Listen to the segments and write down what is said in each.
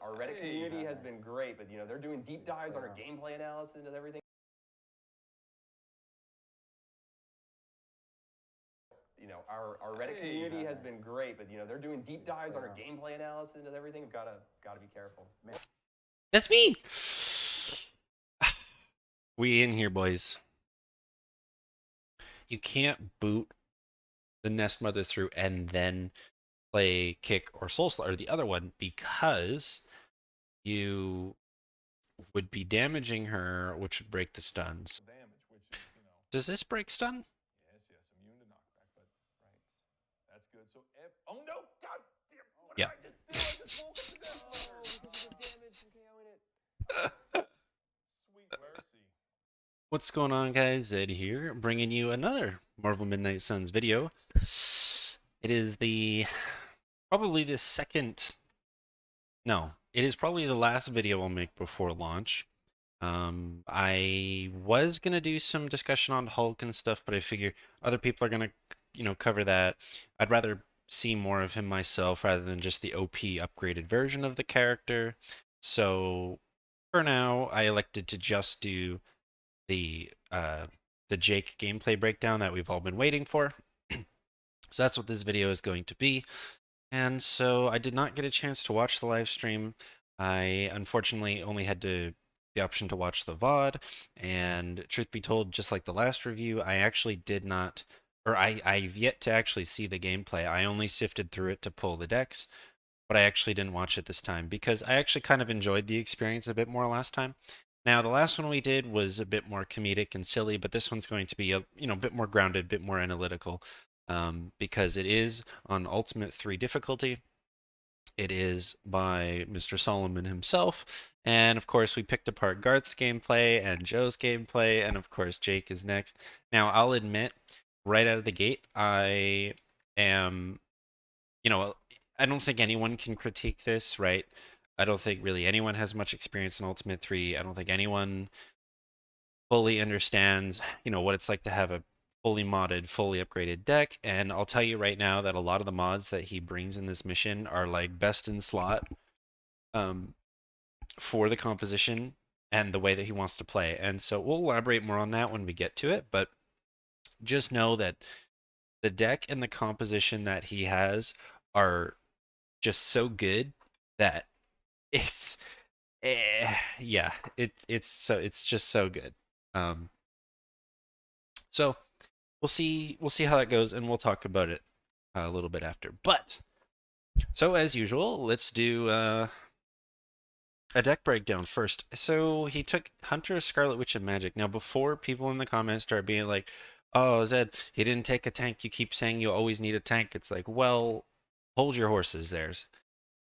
our Reddit community has been great, but they're doing deep dives on our gameplay analysis and everything. Our Reddit community has been great, but they're doing deep dives on our gameplay analysis and everything. We've gotta be careful. That's me. We in here, boys. You can't boot the Nest Mother through and then play Kick or Soul Slayer, or the other one, because you would be damaging her, which would break the stuns. Does this break stun? Yes, immune to knockback, but right. That's good. So if no, God damn, what Yeah. did I just do? I just because of the damage from KOing it. Sweet mercy. What's going on, guys? Zedd here, bringing you another Marvel Midnight Suns video. It is probably the second, no, it is probably the last video I'll make before launch. I was gonna do some discussion on Hulk and stuff, but I figure other people are gonna, cover that. I'd rather see more of him myself rather than just the OP upgraded version of the character. So for now, I elected to just do the Jake gameplay breakdown that we've all been waiting for. So that's what this video is going to be. And so I did not get a chance to watch the live stream. I unfortunately only had the option to watch the VOD, and truth be told, just like the last review, I actually did not, or I've yet to actually see the gameplay. I only sifted through it to pull the decks, but I actually didn't watch it this time because I actually kind of enjoyed the experience a bit more last time. Now, the last one we did was a bit more comedic and silly, but this one's going to be a bit more grounded, a bit more analytical, because it is on Ultimate 3 difficulty. It is by Mr. Solomon himself, and of course we picked apart Garth's gameplay and Joe's gameplay, and of course Jake is next. Now, I'll admit, right out of the gate, I am, I don't think anyone can critique this, right? I don't think really anyone has much experience in Ultimate 3. I don't think anyone fully understands, what it's like to have a fully modded, fully upgraded deck. And I'll tell you right now that a lot of the mods that he brings in this mission are like best in slot for the composition and the way that he wants to play. And so we'll elaborate more on that when we get to it. But just know that the deck and the composition that he has are just so good that it's yeah, it's just so good. So we'll see how that goes, and we'll talk about it a little bit after. But so as usual, let's do a deck breakdown first. So he took Hunter, Scarlet Witch, and Magic. Now, before people in the comments start being like, "Oh, Zedd, he didn't take a tank. You keep saying you always need a tank." It's like, well, hold your horses there,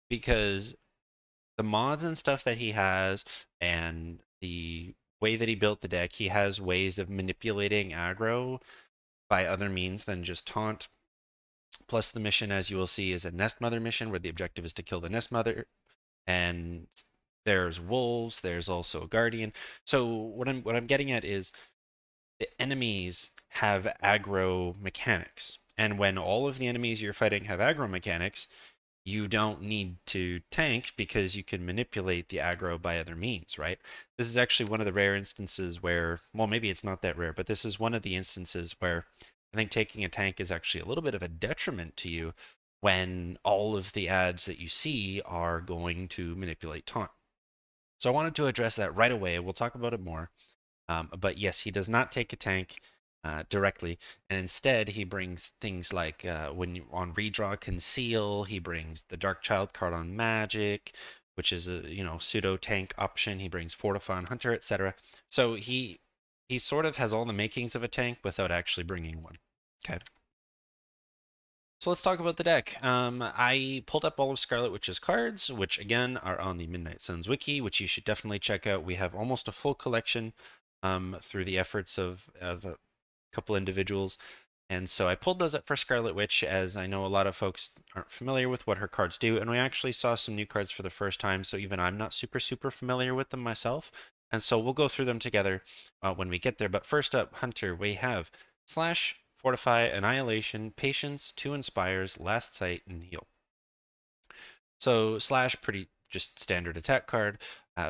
because the mods and stuff that he has and the way that he built the deck, he has ways of manipulating aggro by other means than just taunt. Plus, the mission, as you will see, is a Nest Mother mission where the objective is to kill the Nest Mother. And there's wolves. There's also a guardian. So what I'm getting at is the enemies have aggro mechanics, and when all of the enemies you're fighting have aggro mechanics, you don't need to tank because you can manipulate the aggro by other means, right? This is actually one of the rare instances where, well, maybe it's not that rare, but this is one of the instances where I think taking a tank is actually a little bit of a detriment to you when all of the ads that you see are going to manipulate taunt. So I wanted to address that right away. We'll talk about it more. But yes, he does not take a tank directly, and instead he brings things like when you on redraw conceal, he brings the Dark Child card on Magic, which is a pseudo tank option. He brings Fortify on Hunter, etc. So he sort of has all the makings of a tank without actually bringing one. Okay. So let's talk about the deck. I pulled up all of Scarlet Witch's cards, which again are on the Midnight Suns wiki, which you should definitely check out. We have almost a full collection through the efforts of a couple individuals. And so I pulled those up for Scarlet Witch, as I know a lot of folks aren't familiar with what her cards do. And we actually saw some new cards for the first time, so even I'm not super familiar with them myself. And so we'll go through them together when we get there. But first up, Hunter, we have Slash, Fortify, Annihilation, Patience, 2 Inspires, Last Sight, and Heal. So Slash, pretty just standard attack card.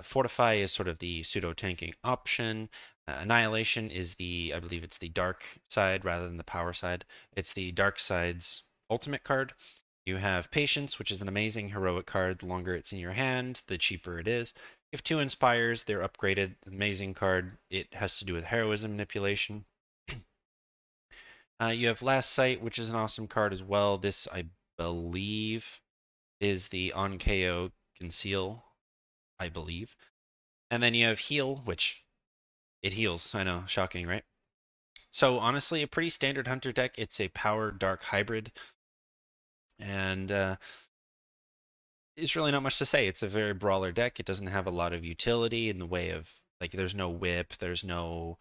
Fortify is sort of the pseudo tanking option. Annihilation is I believe it's the dark side rather than the power side. It's the dark side's ultimate card. You have Patience, which is an amazing heroic card. The longer it's in your hand, the cheaper it is. You have two Inspires, they're upgraded. Amazing card. It has to do with heroism manipulation. You have Last Sight, which is an awesome card as well. This, I believe, is the on KO Conceal, I believe. And then you have Heal, which it heals. I know, shocking, right? So honestly, a pretty standard Hunter deck. It's a power dark hybrid, and it's really not much to say. It's a very brawler deck. It doesn't have a lot of utility in the way of like there's no whip, there's no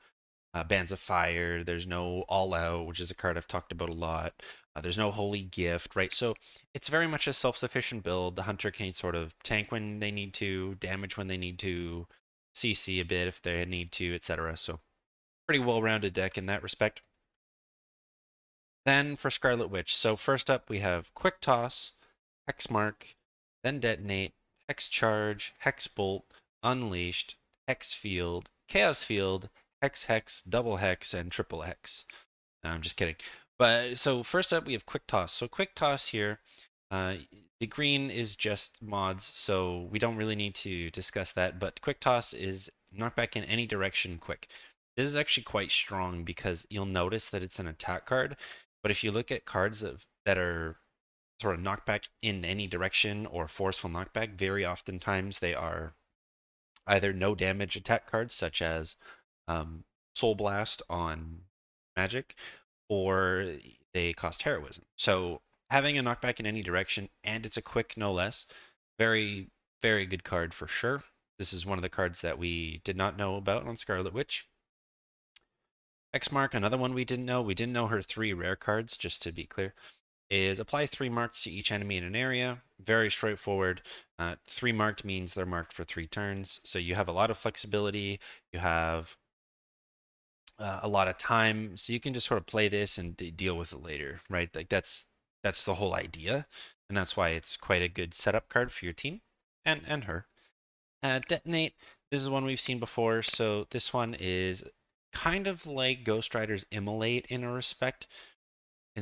Bands of Fire, there's no All Out, which is a card I've talked about a lot. There's no Holy Gift, right? So it's very much a self-sufficient build. The Hunter can sort of tank when they need to, damage when they need to, CC a bit if they need to, etc. So pretty well-rounded deck in that respect. Then for Scarlet Witch, so first up we have Quick Toss, Hex Mark, then Detonate, Hex Charge, Hex Bolt, Unleashed, Hex Field, Chaos Field, Hex Hex, Double Hex, and Triple Hex. No, I'm just kidding. But so first up we have Quick Toss. So Quick Toss here, the green is just mods, so we don't really need to discuss that. But Quick Toss is knockback in any direction quick. This is actually quite strong because you'll notice that it's an attack card. But if you look at cards that are sort of knockback in any direction or forceful knockback, very oftentimes they are either no damage attack cards such as Soul Blast on Magic, or they cost heroism. So having a knockback in any direction, and it's a quick no less, very, very good card for sure. This is one of the cards that we did not know about on Scarlet Witch. X Mark, another one we didn't know. We didn't know her 3 rare cards, just to be clear. Is apply 3 marks to each enemy in an area. Very straightforward. 3 marked means they're marked for 3 turns. So you have a lot of flexibility. You have a lot of time, so you can just sort of play this and deal with it later, right? Like that's the whole idea, and that's why it's quite a good setup card for your team and her. Detonate. This is one we've seen before. So this one is kind of like Ghost Rider's Immolate in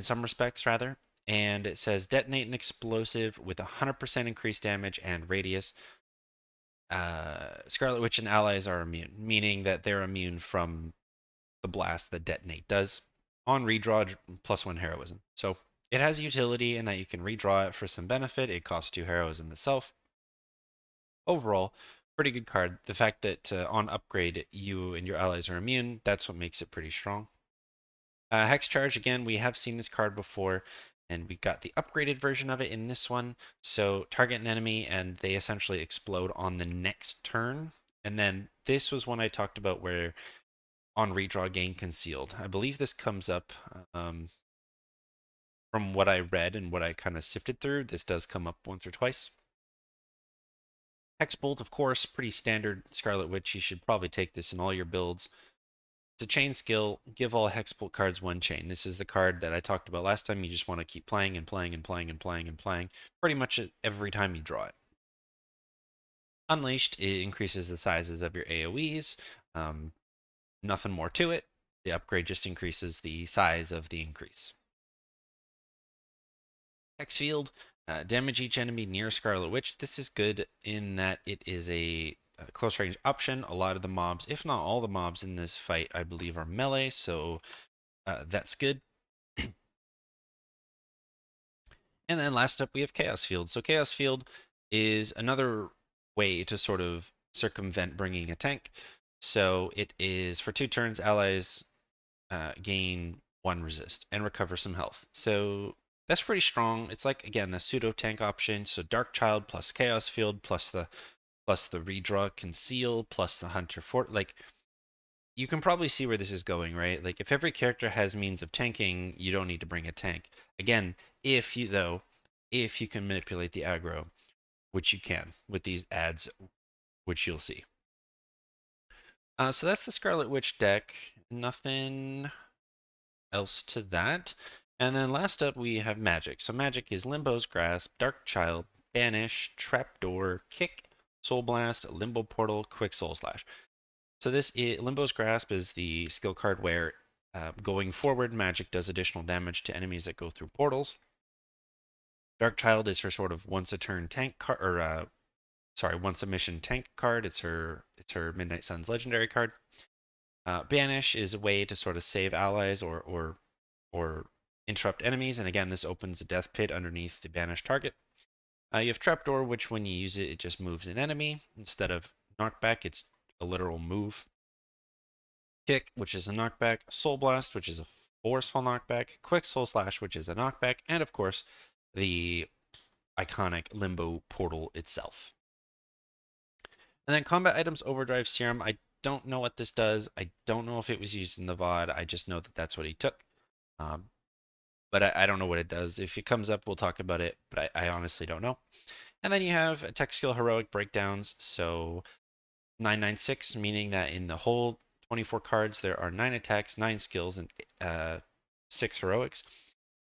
some respects rather. And it says detonate an explosive with 100% increased damage and radius. Scarlet Witch and allies are immune, meaning that they're immune from the blast that detonate does. On redraw, +1 heroism. So it has utility in that you can redraw it for some benefit. It costs 2 heroism itself. Overall, pretty good card. The fact that on upgrade you and your allies are immune, that's what makes it pretty strong. Hex Charge, again, we have seen this card before, and we got the upgraded version of it in this one. So target an enemy, and they essentially explode on the next turn. And then this was one I talked about where on redraw gain concealed. I believe this comes up from what I read and what I kind of sifted through. This does come up once or twice. Hexbolt, of course, pretty standard Scarlet Witch. You should probably take this in all your builds. It's a chain skill. Give all Hexbolt cards 1 chain. This is the card that I talked about last time. You just want to keep playing and playing and playing and playing and playing pretty much every time you draw it. Unleashed, it increases the sizes of your AoEs. Nothing more to it. The upgrade just increases the size of the increase. Hex Field, damage each enemy near Scarlet Witch. This is good in that it is a close range option. A lot of the mobs, if not all the mobs in this fight, I believe are melee, so that's good. And then last up we have Chaos Field. So Chaos Field is another way to sort of circumvent bringing a tank. So it is for 2 turns, allies gain 1 resist and recover some health. So that's pretty strong. It's like, again, the pseudo tank option. So Dark Child plus Chaos Field plus the redraw Conceal plus the Hunter Fort. Like, you can probably see where this is going, right? Like, if every character has means of tanking, you don't need to bring a tank. Again, if you can manipulate the aggro, which you can with these ads, which you'll see. So that's the Scarlet Witch deck. Nothing else to that. And then last up we have Magic. So Magic is Limbo's Grasp, Dark Child, Banish, Trapdoor, Kick, Soul Blast, Limbo Portal, Quick Soul Slash. So Limbo's Grasp is the skill card where going forward, magic does additional damage to enemies that go through portals. Dark Child is her sort of once a turn tank card, or once a mission tank card. It's her Midnight Sun's legendary card. Banish is a way to sort of save allies or interrupt enemies, and again, this opens a death pit underneath the banished target. You have Trapdoor, which when you use it, it just moves an enemy. Instead of knockback, it's a literal move. Kick, which is a knockback. Soul Blast, which is a forceful knockback. Quick Soul Slash, which is a knockback. And of course, the iconic Limbo Portal itself. And then Combat Items Overdrive Serum. I don't know what this does. I don't know if it was used in the VOD. I just know that that's what he took. But I don't know what it does. If it comes up, we'll talk about it, but I honestly don't know. And then you have attack skill heroic breakdowns. So 996, meaning that in the whole 24 cards, there are 9 attacks, 9 skills, and 6 heroics.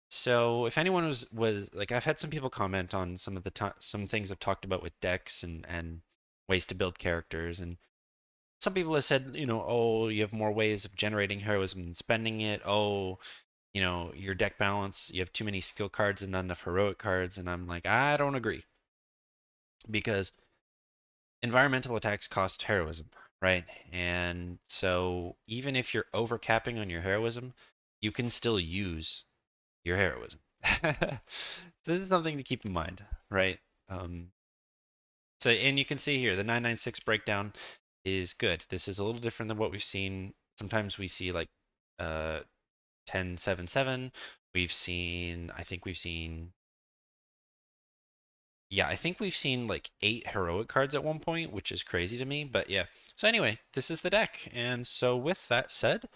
So if anyone was like, I've had some people comment on some of some things I've talked about with decks and ways to build characters, and some people have said, oh, you have more ways of generating heroism than spending it. Oh, your deck balance, you have too many skill cards and not enough heroic cards, and I'm like, I don't agree, because environmental attacks cost heroism, right? And so even if you're overcapping on your heroism, you can still use your heroism. So this is something to keep in mind, right? And you can see here the 996 breakdown is good. This is a little different than what we've seen. Sometimes we see like 1077. I think we've seen like 8 heroic cards at one point, which is crazy to me, but yeah. So anyway, this is the deck. And so with that said,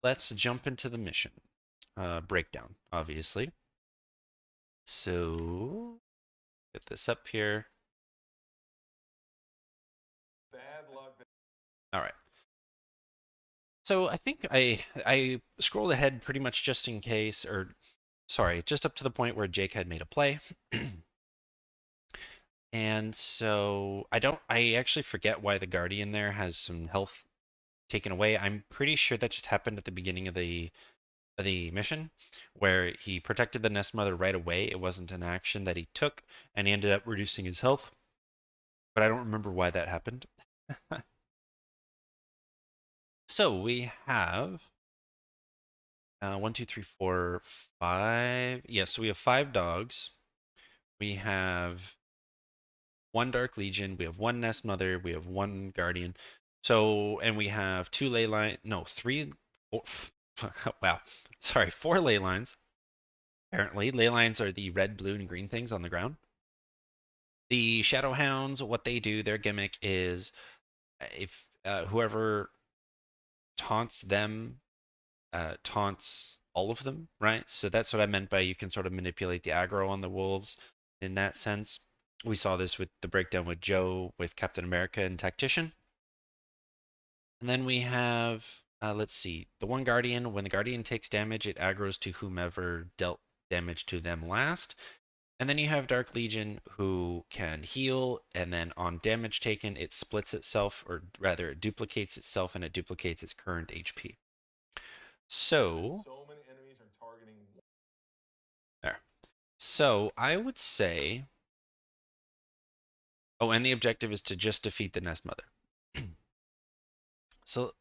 let's jump into the mission. Breakdown, obviously. So get this up here. Bad luck. All right. So I think I scrolled ahead pretty much just in case, or sorry, just up to the point where Jake had made a play. And so I actually forget why the Guardian there has some health taken away. I'm pretty sure that just happened at the beginning of the mission, where he protected the Nest Mother right away. It wasn't an action that he took, and he ended up reducing his health. But I don't remember why that happened. So we have 1, 2, 3, 4, 5. Yes, so we have 5 dogs. We have 1 Dark Legion. We have 1 Nest Mother. We have 1 Guardian. So, and we have 2 ley line. No, 3. 4, wow. Sorry, 4 ley lines. Apparently, ley lines are the red, blue, and green things on the ground. The Shadow Hounds, what they do, their gimmick is if whoever taunts them taunts all of them, right? So that's what I meant by you can sort of manipulate the aggro on the wolves in that sense. We saw this with the breakdown with Joe, with Captain America and Tactician. And then we have, let's see, the 1 Guardian. When the Guardian takes damage, it aggros to whomever dealt damage to them last. And then you have Dark Legion, who can heal, and then on damage taken, it splits itself, or rather, it duplicates itself, and it duplicates its current HP. So many enemies are targeting. there. So I would say, oh, and the objective is to just defeat the Nest Mother. So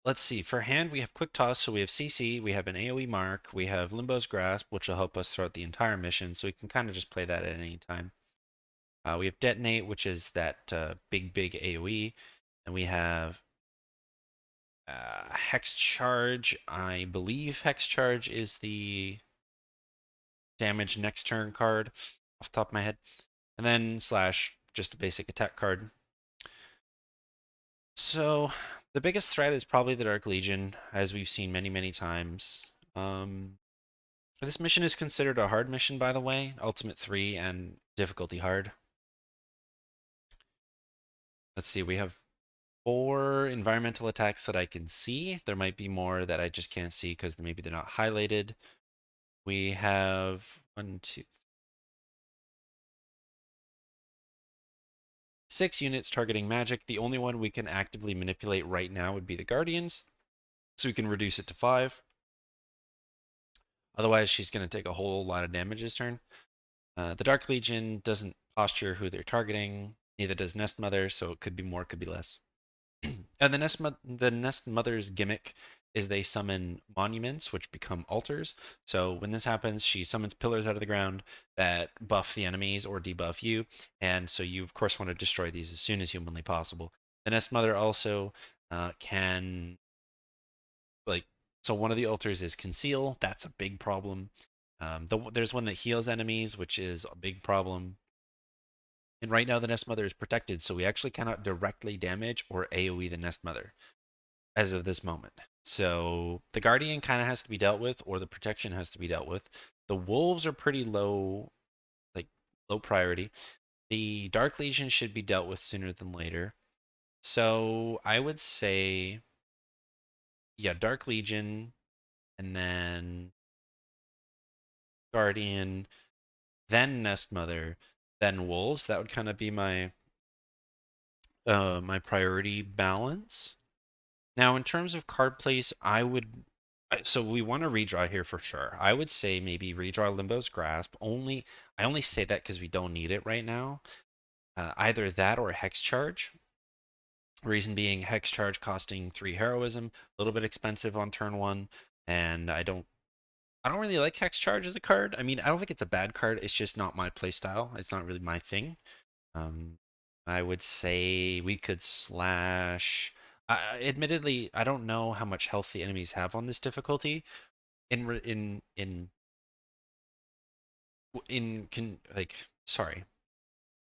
let's see. For hand, we have Quick Toss, so we have CC, we have an AoE mark, we have Limbo's Grasp, which will help us throughout the entire mission, so we can kind of just play that at any time. We have Detonate, which is that big AoE, and we have Hex Charge. I believe Hex Charge is the damage next turn card off the top of my head. And then Slash, just a basic attack card. So the biggest threat is probably the Dark Legion, as we've seen many times. This mission is considered a hard mission, by the way, Ultimate 3 and difficulty hard. Let's see, we have 4 environmental attacks that I can see. There might be more that I just can't see because maybe they're not highlighted. We have 1, 2, 6 units targeting magic. The only one we can actively manipulate right now would be the Guardians, so we can reduce it to 5. Otherwise, she's going to take a whole lot of damage this turn. The Dark Legion doesn't posture who they're targeting, neither does Nest Mother, so it could be more, could be less. And the Nest Mother's gimmick is they summon monuments, which become altars. So when this happens, she summons pillars out of the ground that buff the enemies or debuff you, and so you of course want to destroy these as soon as humanly possible. The Nest Mother also can, like, so one of the altars is conceal. That's a big problem. There's one that heals enemies, which is a big problem. And right now the Nest Mother is protected, so we actually cannot directly damage or AoE the Nest Mother as of this moment. So the Guardian kind of has to be dealt with, or the protection has to be dealt with. The Wolves are pretty low, like low priority. The Dark Legion should be dealt with sooner than later. So I would say, yeah, Dark Legion, and then Guardian, then Nest Mother, then Wolves. That would kind of be my my priority balance. Now, in terms of card plays, so we want to redraw here for sure. I would say maybe redraw Limbo's Grasp. I only say that because we don't need it right now. Either that or Hex Charge. Reason being, Hex Charge costing 3 heroism, a little bit expensive on turn 1, and I don't really like Hex Charge as a card. I mean, I don't think it's a bad card. It's just not my play style. It's not really my thing. I would say we could slash. Admittedly, I don't know how much health the enemies have on this difficulty. Sorry,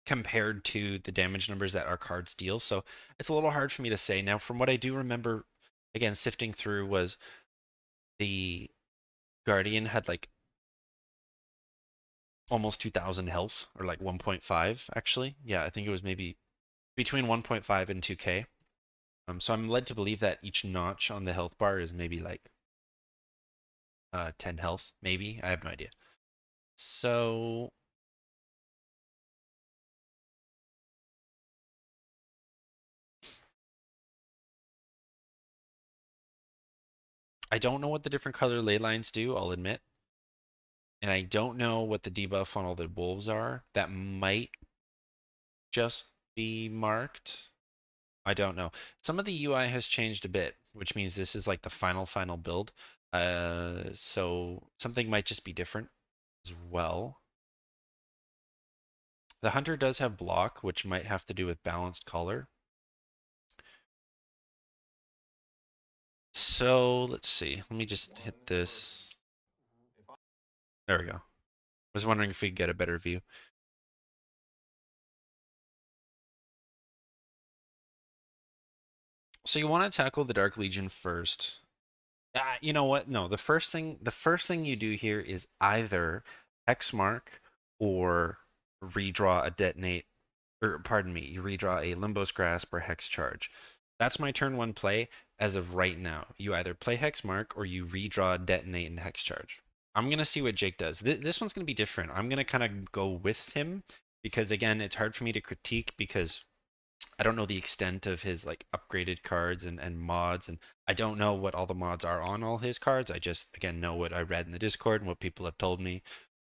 compared to the damage numbers that our cards deal. So it's a little hard for me to say. Now, from what I do remember, again, sifting through, was the Guardian had like almost 2,000 health, or like 1.5 actually. Yeah, I think it was maybe between 1.5 and 2k. So I'm led to believe that each notch on the health bar is maybe like 10 health, maybe. I have no idea. So I don't know what the different color ley lines do, I'll admit. And I don't know what the debuff on all the wolves are. That might just be marked. I don't know. Some of the UI has changed a bit, which means this is like the final build. So something might just be different as well. The hunter does have block, which might have to do with balanced color. So let's see. Let me just hit this. There we go. I was wondering if we could get a better view. So you want to tackle the Dark Legion first. You know what? No, the first thing you do here is either X mark or redraw a detonate, or pardon me, you redraw a Limbo's Grasp or Hex Charge. That's my turn 1 play as of right now. You either play Hex mark or you redraw detonate and Hex Charge. I'm gonna see what Jake does. This one's gonna be different. I'm gonna kind of go with him because again, it's hard for me to critique because I don't know the extent of his like upgraded cards and mods, and I don't know what all the mods are on all his cards. I just again know what I read in the Discord and what people have told me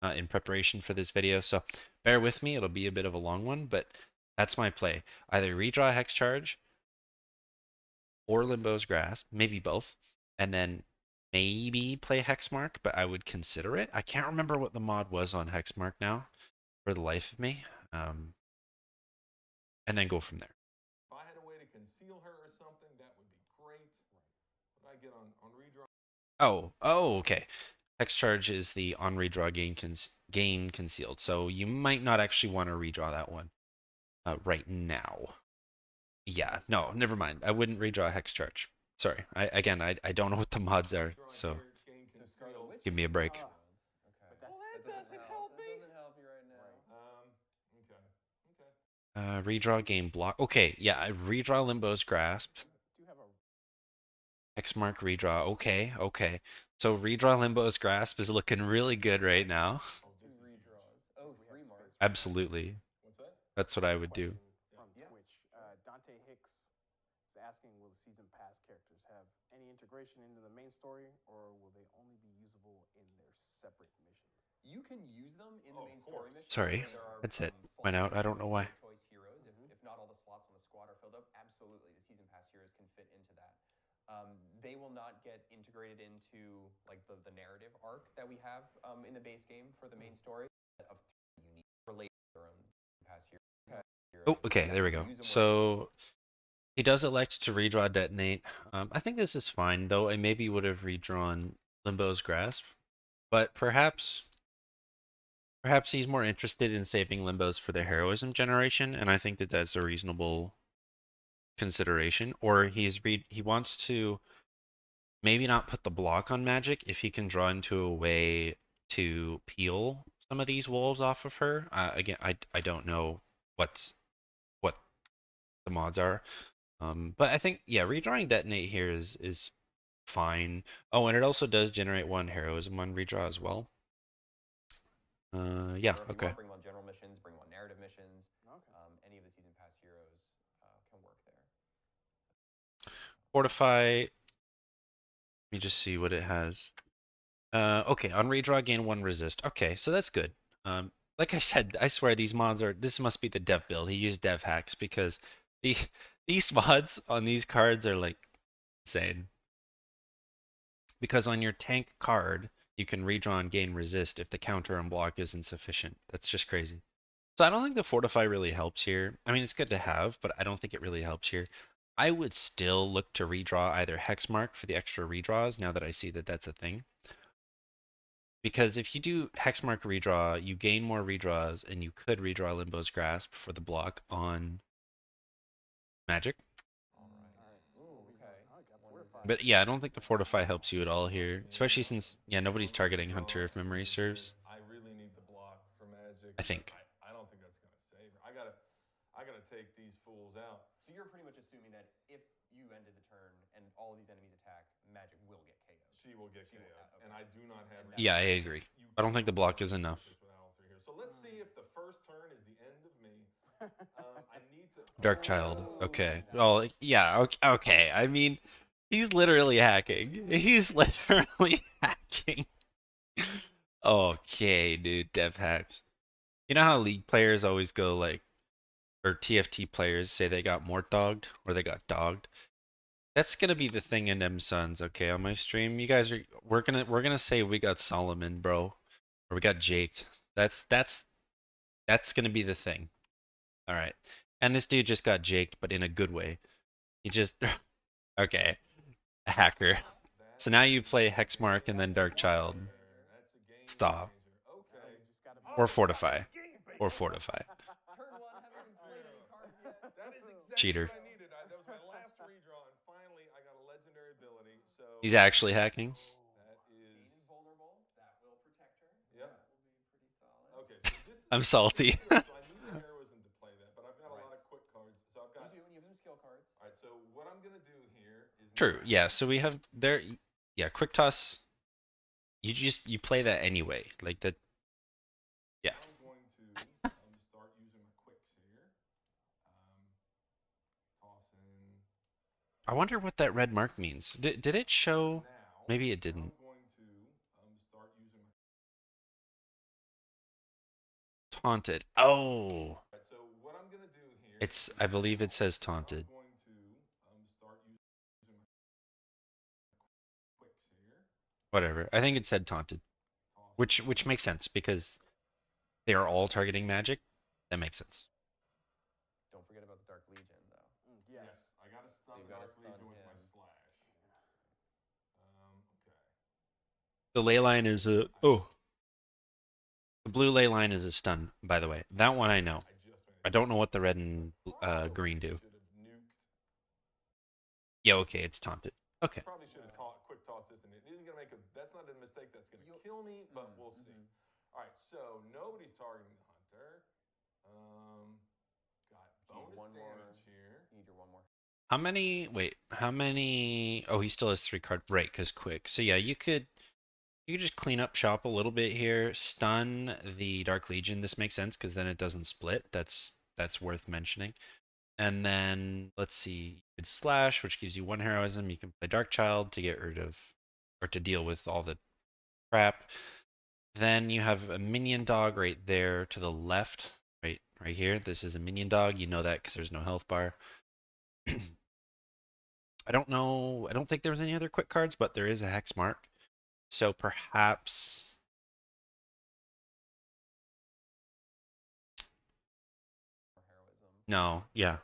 in preparation for this video. So bear with me, it'll be a bit of a long one, but that's my play. Either redraw Hex Charge or Limbo's Grasp, maybe both, and then maybe play Hexmark, but I would consider it. I can't remember what the mod was on Hexmark now for the life of me. And then go from there. If I had a way to conceal her or something, that would be great. What I get on redraw. Oh, okay. Hex Charge is the on redraw gain concealed, so you might not actually want to redraw that one right now. Yeah, no, never mind. I wouldn't redraw Hex Charge. Sorry. I don't know what the mods are, so give me a break. Well, that doesn't help me. That doesn't help you right now. Okay. Redraw game block. Okay, yeah, I redraw Limbo's Grasp. Hexmark redraw. Okay. So redraw Limbo's Grasp is looking really good right now. 2 redraws. Oh, 3 marks. Absolutely. What's that? That's what I would do. asking, will the season pass characters have any integration into the main story, or will they only be usable in their separate missions? You can use them in the main story mission. Sorry, There are, that's it. slots Went out. I don't know why. choice heroes. If not all the slots on the squad are filled up, absolutely, the season pass heroes can fit into that. They will not get integrated into like the narrative arc that we have in the base game for the main story. Of unique related their own pass heroes. Oh, okay, there we go. So he does elect to redraw Detonate. I think this is fine, though I maybe would have redrawn Limbo's Grasp, but perhaps he's more interested in saving Limbos for the heroism generation, and I think that that's a reasonable consideration. Or he wants to maybe not put the block on magic if he can draw into a way to peel some of these wolves off of her. Again, I don't know what the mods are. But I think, yeah, redrawing Detonate here is fine. Oh, and it also does generate one heroism on redraw as well. Yeah, or if you okay. want, bring one general missions, bring one narrative missions. Okay. Any of the season pass heroes can work there. Fortify. Let me just see what it has. Okay, on redraw, gain one resist. Okay, so that's good. Like I said, I swear these mods are. This must be the dev build. He used dev hacks because these mods on these cards are like insane. Because on your tank card, you can redraw and gain resist if the counter on block isn't sufficient. That's just crazy. So I don't think the Fortify really helps here. I mean, it's good to have, but I don't think it really helps here. I would still look to redraw either Hexmark for the extra redraws now that I see that that's a thing. Because if you do Hexmark redraw, you gain more redraws, and you could redraw Limbo's Grasp for the block on Magic. But yeah, I don't think the Fortify helps you at all here, especially since, yeah, nobody's targeting Hunter if memory serves. I really need the block for Magic. I think. I don't think that's going to save her. I gotta take these fools out. So you're pretty much assuming that if you ended the turn and all of these enemies attack, Magic will get KO'd. She will get KO'd, okay. And I do not have. Yeah, I agree. I don't think the block is enough. So let's see if the first turn is the end of me. I need to. Darkchild. Okay. Well, yeah. Okay. I mean, he's literally hacking. He's literally hacking. Okay, dude. Dev hacks. You know how League players always go like, or TFT players say they got more dogged or they got dogged? That's gonna be the thing in M Suns. Okay, on my stream, you guys are. We're gonna say we got Solomon, bro, or we got Jaked. That's gonna be the thing. All right. And this dude just got jaked, but in a good way. He just okay, a hacker. So now you play Hexmark and then Darkchild. Stop. Or Fortify. Or Fortify. Cheater. That was my last redraw, and finally I got a legendary ability. So He's actually hacking. that is invulnerable. That will protect her. Yep. That will be pretty solid. Okay, so this is I'm salty. so I need the heroism to play that, but I've got a lot of quick cards. So I've got. You do, and you have some skill cards. All right, so what I'm gonna do here is. True. Yeah. So we have there. Yeah. Quick toss. You play that anyway. Like that. Yeah. I'm going to start using my quicks here. Toss in. I wonder what that red mark means. Did it show? Now, Maybe it didn't. I'm going to start using my. Taunted. Oh. Right, so what I'm gonna do here. It's. I believe it says taunted. I'm going to start using my quicks here. Whatever. I think it said taunted, which makes sense because they are all targeting magic. That makes sense. Don't forget about the Dark Legion, though. Yes. I gotta stun So you the gotta Dark stun Legion with my him. slash. Okay. The ley line is a. Oh. The blue ley line is a stun, by the way. That one I know. I just made I don't know what the red and green do. Should have nuked. Yeah, okay, it's taunted. Okay. Probably should have quick toss this, and it isn't gonna make a. That's not a mistake that's gonna kill me, but we'll see. All right, so nobody's targeting the hunter. Got bonus one more. damage here. You need your one more. How many? Wait, how many? Oh, he still has 3 card. Right, because quick. So yeah, you could just clean up shop a little bit here. Stun the Dark Legion. This makes sense because then it doesn't split. That's worth mentioning. And then let's see, you could slash, which gives you 1 heroism. You can play Dark Child to get rid of or to deal with all the crap. Then you have a minion dog right there to the left, right here. This is a minion dog. You know that because there's no health bar. I don't know. I don't think there was any other quick cards, but there is a hex mark. So perhaps no, yeah.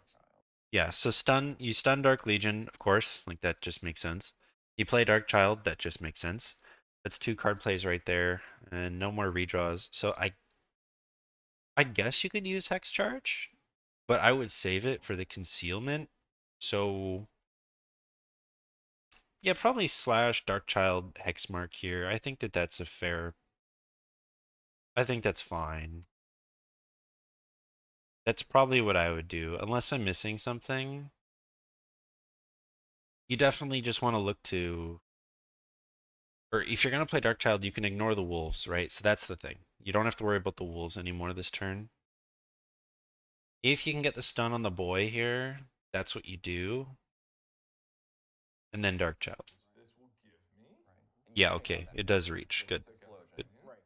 Yeah, so you stun Dark Legion, of course, like that just makes sense. You play Dark Child, that just makes sense. That's 2 card plays right there, and no more redraws. So I guess you could use Hex Charge, but I would save it for the concealment. So yeah, probably slash Dark Child Hexmark here. I think that that's a fair. I think that's fine. That's probably what I would do, unless I'm missing something. You definitely just want to look to, or if you're gonna play Dark Child, you can ignore the wolves, right? So that's the thing. You don't have to worry about the wolves anymore this turn. If you can get the stun on the boy here, that's what you do. And then Dark Child. This will give me. Yeah, okay. It does reach. Good. Good. Right.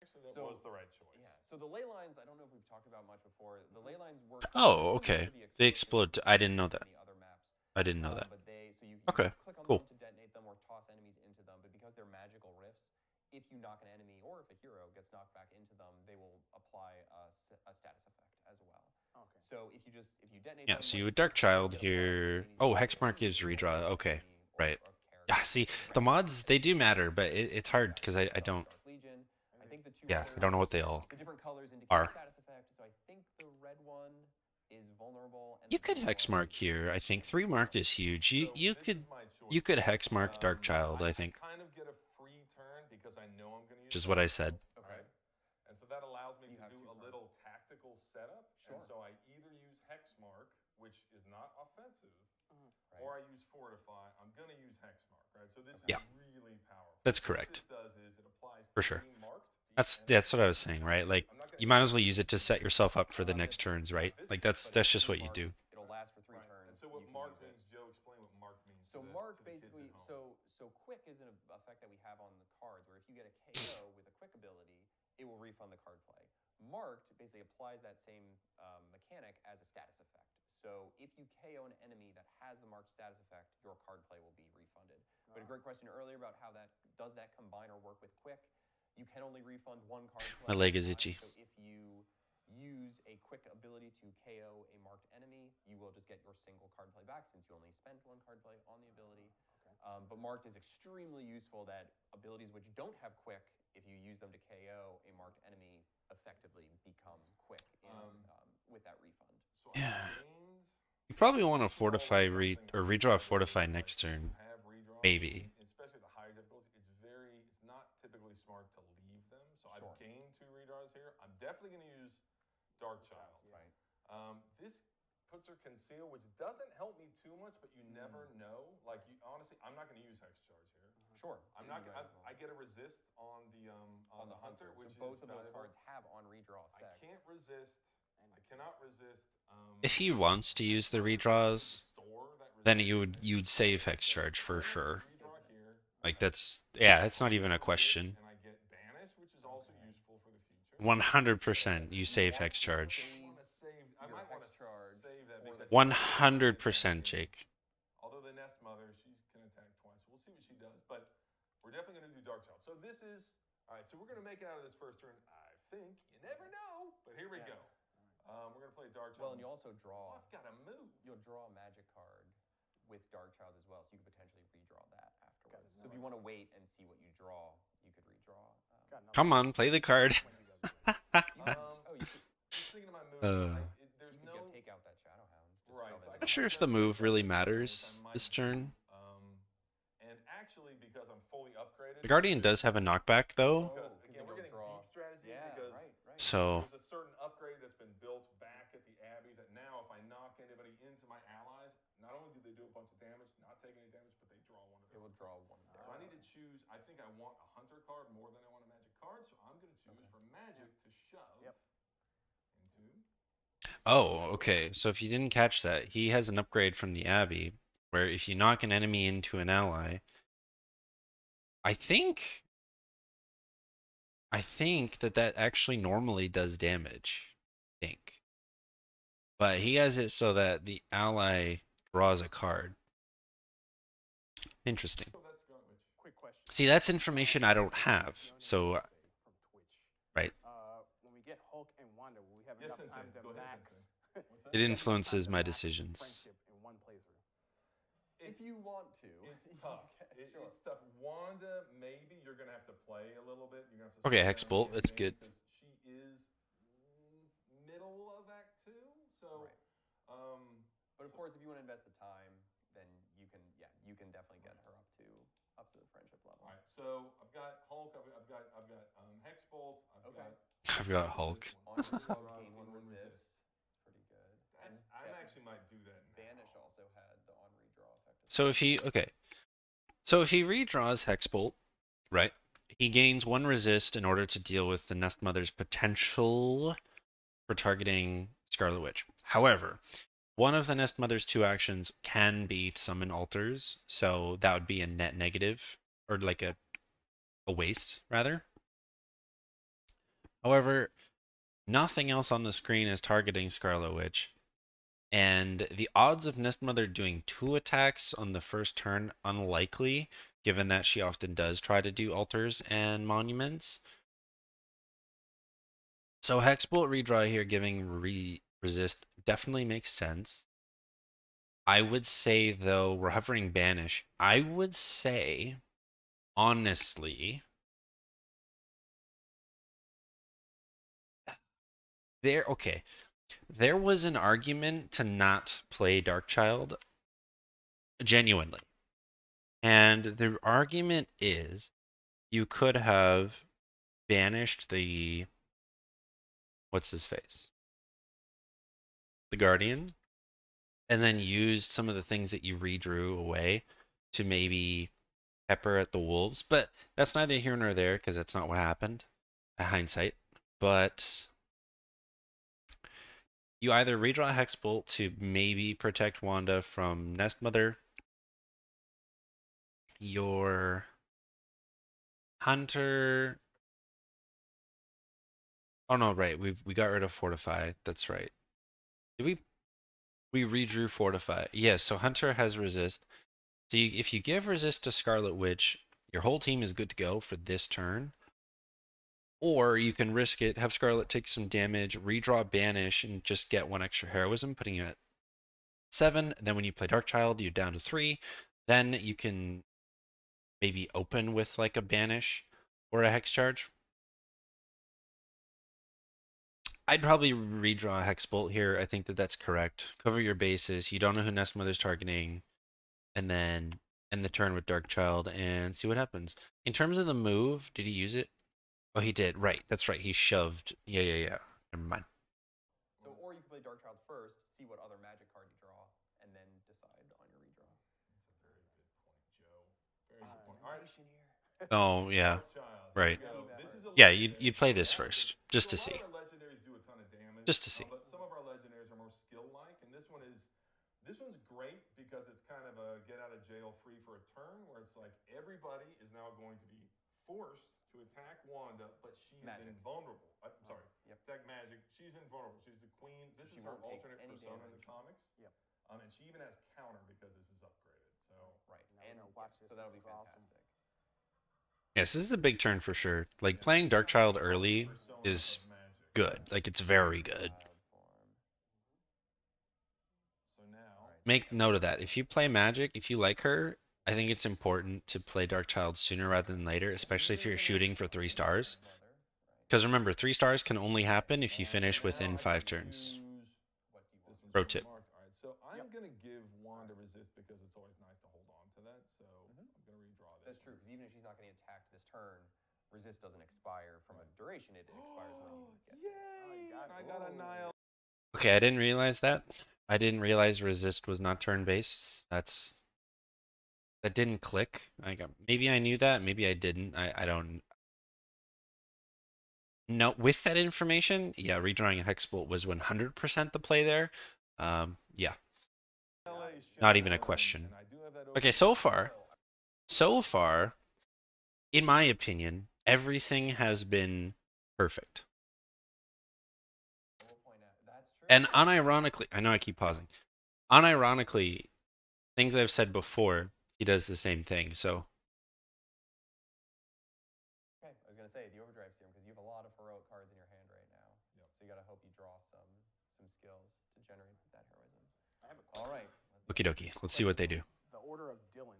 Actually, that was the right choice. Yeah. So the ley lines, I don't know if we've talked about much before. The ley lines work. Oh, similar okay. to the They explosive explode. I didn't know that. any other maps. I didn't know that. But so you Okay, click on cool. them to detonate them or toss enemies into them. But because they're magical rifts, if you knock an enemy or if a hero gets knocked back into them, they will apply a status effect as well. Okay. So if you detonate Yeah, them, so like you would it says Dark right Child you get a plus here. to Oh, any Hexmark enemy gives or redraw. Okay, enemy or right. a Yeah, character. see, Right. the mods, they do matter, but it's hard because I don't. Dark Legion. I think the two Yeah, others, I don't know what they all the different colors indicate are. the status effect. So I think the red one is vulnerable, and You the could green one Hexmark is here. I think 3 mark is huge. So You this could is my you choice. could Hexmark Dark Child, I think, I kind of get a free turn because I know I'm going to use which is Dark what I Child, said. Okay. right? And so that allows me You to have do two a cards. little tactical setup. Sure. And so I either use Hexmark, which is not offensive, Right. or I use Fortify. I'm going to use Hexmark, right? So this Yeah. is really powerful. That's So correct. what this does is it applies For sure. 3 marked to each That's what I enemy. was saying, right? Like I'm not gonna you might as use well use it to set yourself up for the Not next this turns, one. right? This Like one. that's But that's if just you what you mark, do. It'll last for 3 Right. turns. And so what you can Mark use it. means, Joe, explain what Mark means. So to the, Mark to the kids basically, at home. so quick is an effect that we have on the cards, where if you get a KO with a quick ability, it will refund the card play. Marked basically applies that same mechanic as a status effect. So if you KO an enemy that has the marked status effect, your card play will be refunded. But a great question earlier about how that does that combine or work with quick. You can only refund 1 card play. My leg at a is time. itchy. So if you use a quick ability to KO a marked enemy, you will just get your single card play back since you only spent 1 card play on the ability. Okay. But marked is extremely useful that abilities which don't have quick, if you use them to KO a marked enemy, effectively become quick with that refund. So Yeah. I gained You probably want to control of fortify something or with redraw my Fortify ability, next like, turn. to have redraws, Maybe. especially the higher difficulty. It's not typically smart to leave them. So Sure. I've gained 2 redraws here. I'm definitely going to use Dark Child. Right. This puts her conceal, which doesn't help me too much, but you never know. Like, honestly, I'm not going to use Hex Charge here. Sure. I'm not. I get a resist on the hunter, which so both is of those valuable. cards have on redraw I effects. can't resist. I cannot resist. If he wants to use the redraws, then you'd save Hex Charge for sure. Like that's it's not even a question. And I get banish, which is also useful for the future. 100% you save Hex Charge. I might want to save that because 100% Jake. although the Nest Mother, she can attack twice. We'll see what she does, but we're definitely going to do Dark Child. So this is all right. So we're going to make it out of this first turn. I think you never know, but here we go. We're going to play Dark Child. Well, and you also draw. I've got to move. You'll draw a magic card with Dark Child as well, so you could potentially redraw that afterwards. So if you want to wait and see what you draw, you could redraw. Come on, play the card. Just thinking of my moves. There's you could take out that Shadow Hound. Right. So I'm not sure if the move really matters this turn. And actually, because I'm fully upgraded, The Guardian does have a knockback though. Because again, we're getting deep strategy because right. So there's a certain upgrade that's been built back at the Abbey that now, if I knock anybody into my allies, not only do they do a bunch of damage, not take any damage, but they draw one of them. It will draw one. So I need to choose. I think I want a hunter card more than I want a magic card, so I'm going to choose for magic to shove into. Oh, okay. So if you didn't catch that, he has an upgrade from the Abbey where if you knock an enemy into an ally, I think that actually normally does damage. I think. But he has it so that the ally draws a card. Interesting. So that's which. Quick question. See, that's information I don't have. So, From Twitch. right. When we get Hulk and Wanda, will we have Yes, enough Sensei. time to Go ahead, max? Sensei. What's that? It influences my decisions. Friendship in one playthrough. If you want to. It's tough. Sure. It's tough. Wanda, maybe you're gonna have to play a little bit. You're gonna have to. Okay, slow Hex down Bolt, the it's game good. because she is middle of Act 2. So, Right. But of course, if you want to invest the time, then you can definitely get her up to the friendship level. all right. So I've got Hulk. I've got Hex Bolt. I've got Hulk. On redraw, gain one resist. It's pretty good. I actually might do that. Banish also had the on redraw effect. So if he redraws Hexbolt, right? He gains one resist in order to deal with the Nest Mother's potential for targeting Scarlet Witch. However, one of the Nest Mother's 2 actions can be to summon altars, so that would be a net negative, or like a waste, rather. However, nothing else on the screen is targeting Scarlet Witch, and the odds of Nest Mother doing 2 attacks on the first turn unlikely, given that she often does try to do altars and monuments. So Hexbolt redraw here giving resist definitely makes sense. I would say though, we're hovering banish. I would say, honestly, there was an argument to not play Darkchild genuinely. And the argument is you could have banished the what's his face? The Guardian, and then used some of the things that you redrew away to maybe pepper at the wolves. But that's neither here nor there because that's not what happened. Hindsight. But you either redraw Hexbolt to maybe protect Wanda from Nest Mother. Your Hunter. Oh no, right. We got rid of Fortify. That's right. Did we redrew Fortify? Yes, so Hunter has resist. So if you give resist to Scarlet Witch, your whole team is good to go for this turn. Or you can risk it, have Scarlet take some damage, redraw Banish, and just get 1 extra heroism, putting you at 7. Then when you play Darkchild, you're down to 3. Then you can maybe open with like a Banish or a Hex Charge. I'd probably redraw a Hex Bolt here. I think that that's correct. Cover your bases. You don't know who Nest Mother's targeting. And then end the turn with Darkchild and see what happens. In terms of the move, did he use it? Oh, he did. Right. That's right. He shoved. Yeah. Never mind. So, or you could play Darkchild first, see what other magic card you draw, and then decide on your redraw. That's a very good point, Joe. Very good point. All right. Oh, yeah. Darkchild. Right. This is a Yeah, legendary. you play this first, just to So a see. lot of our legendaries do a ton of damage. Just to see. But some of our legendaries are more skill-like, and this one's great because it's kind of a get out of jail free for a turn, where it's like everybody is now going to be forced to attack Wanda, but she's invulnerable. I'm sorry. Attack Magic. She's invulnerable. She's the queen. This is her alternate persona in the comics. Yep. And she even has counter because this is upgraded. So right. And watch this. So that'll be awesome. fantastic. Yes, this is a big turn for sure. Like playing Darkchild early is good. Like it's very good. So now Make note of that. If you play Magic, if you like her, I think it's important to play Darkchild sooner rather than later, especially if you're shooting for 3 stars. Because remember, 3 stars can only happen if you finish within 5 turns. Pro tip. All right, so I'm gonna give Wanda resist because it's always nice to hold on to that. So I'm gonna redraw this. That's true, because even if she's not getting attacked this turn, resist doesn't expire from a duration. It expires when you get. Yay! I got a Nile. Okay, I didn't realize that. I didn't realize resist was not turn-based. That didn't click. Maybe I knew that, maybe I didn't. I don't. No, with that information, yeah, redrawing a Hexbolt was 100% the play there. Yeah, LA not even a showdown, question. and I do have that Okay, over- so far, in my opinion, everything has been perfect. We'll point out that's true. And unironically, I know I keep pausing. Unironically, things I've said before, he does the same thing. So Okay, I was gonna say the overdrive serum because you have a lot of heroic cards in your hand right now. Yep. So you gotta hope you draw some skills to generate that heroism. I have a All right. okie dokie. Let's see what they do. The Order of Dylan.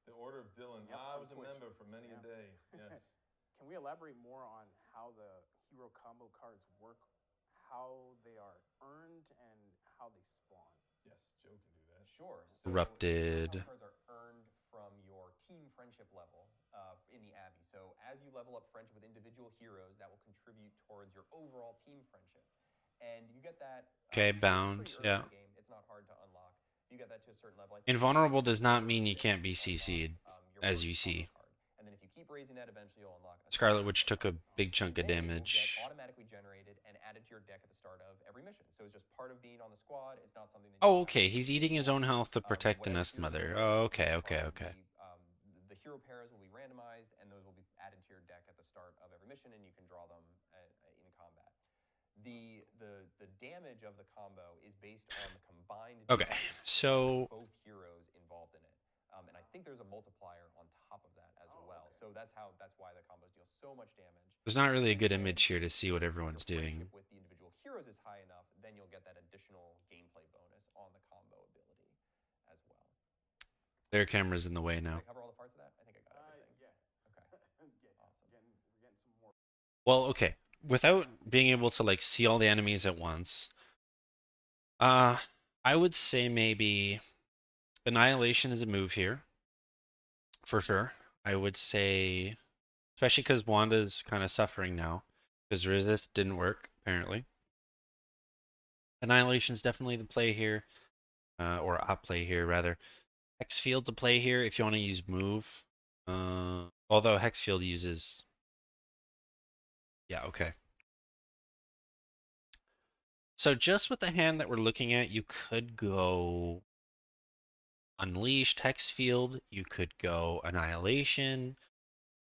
The Order of Dylan. Yep, I from was a Twitch. member for many a Yeah. day. Yes. Can we elaborate more on how the hero combo cards work, how they are earned, and how they spawn? Yes, Joe can do that. Sure. So Erupted. hero cards are earned from your team friendship level in the Abbey. So as you level up friendship with individual heroes, that will contribute towards your overall team friendship. And you get that. Okay, It's bound, pretty early yeah. in the game. It's not hard to unlock. You get that to a certain level. I think Invulnerable it's does not 4 or mean you 6 can't be to unlock, CC'd, your as first you combo see. card. And then if you keep raising that, eventually you'll unlock a Scarlet second Witch combo took a card. big chunk of They will damage. get automatically generated and added to your deck at the start of every mission. So it's just part of being on the squad. It's not something that you Oh, have okay. to He's do eating his more. own health to protect the Whatever Nest heroes Mother. you Oh, raise, okay, this okay, card will okay. the hero pairs will be randomized, and those will be added to your deck at the start of every mission, and you can draw them in combat. The damage of the combo is based on the combined Okay, damage so of both heroes involved in it, and I think there's a multiplier on top of that as well. Okay. So that's why the combos deal so much damage. there's not really a And good then image here to see what if everyone's your doing. friendship with the individual heroes is high enough, then you'll get that additional gameplay bonus on the combo ability as well. Their camera's in the way Did now. I cover all the parts of that? I think I got everything. Yeah. Okay. Awesome. We're getting some more. Well, okay. Without being able to like see all the enemies at once, I would say maybe Annihilation is a move here, for sure. I would say, especially because Wanda's kind of suffering now, because Resist didn't work, apparently. Annihilation's definitely the play here, or a play here, rather. Hexfield's a play here if you want to use move. Although Hexfield uses... Yeah, okay. So just with the hand that we're looking at, you could go Unleashed, Hexfield, you could go Annihilation.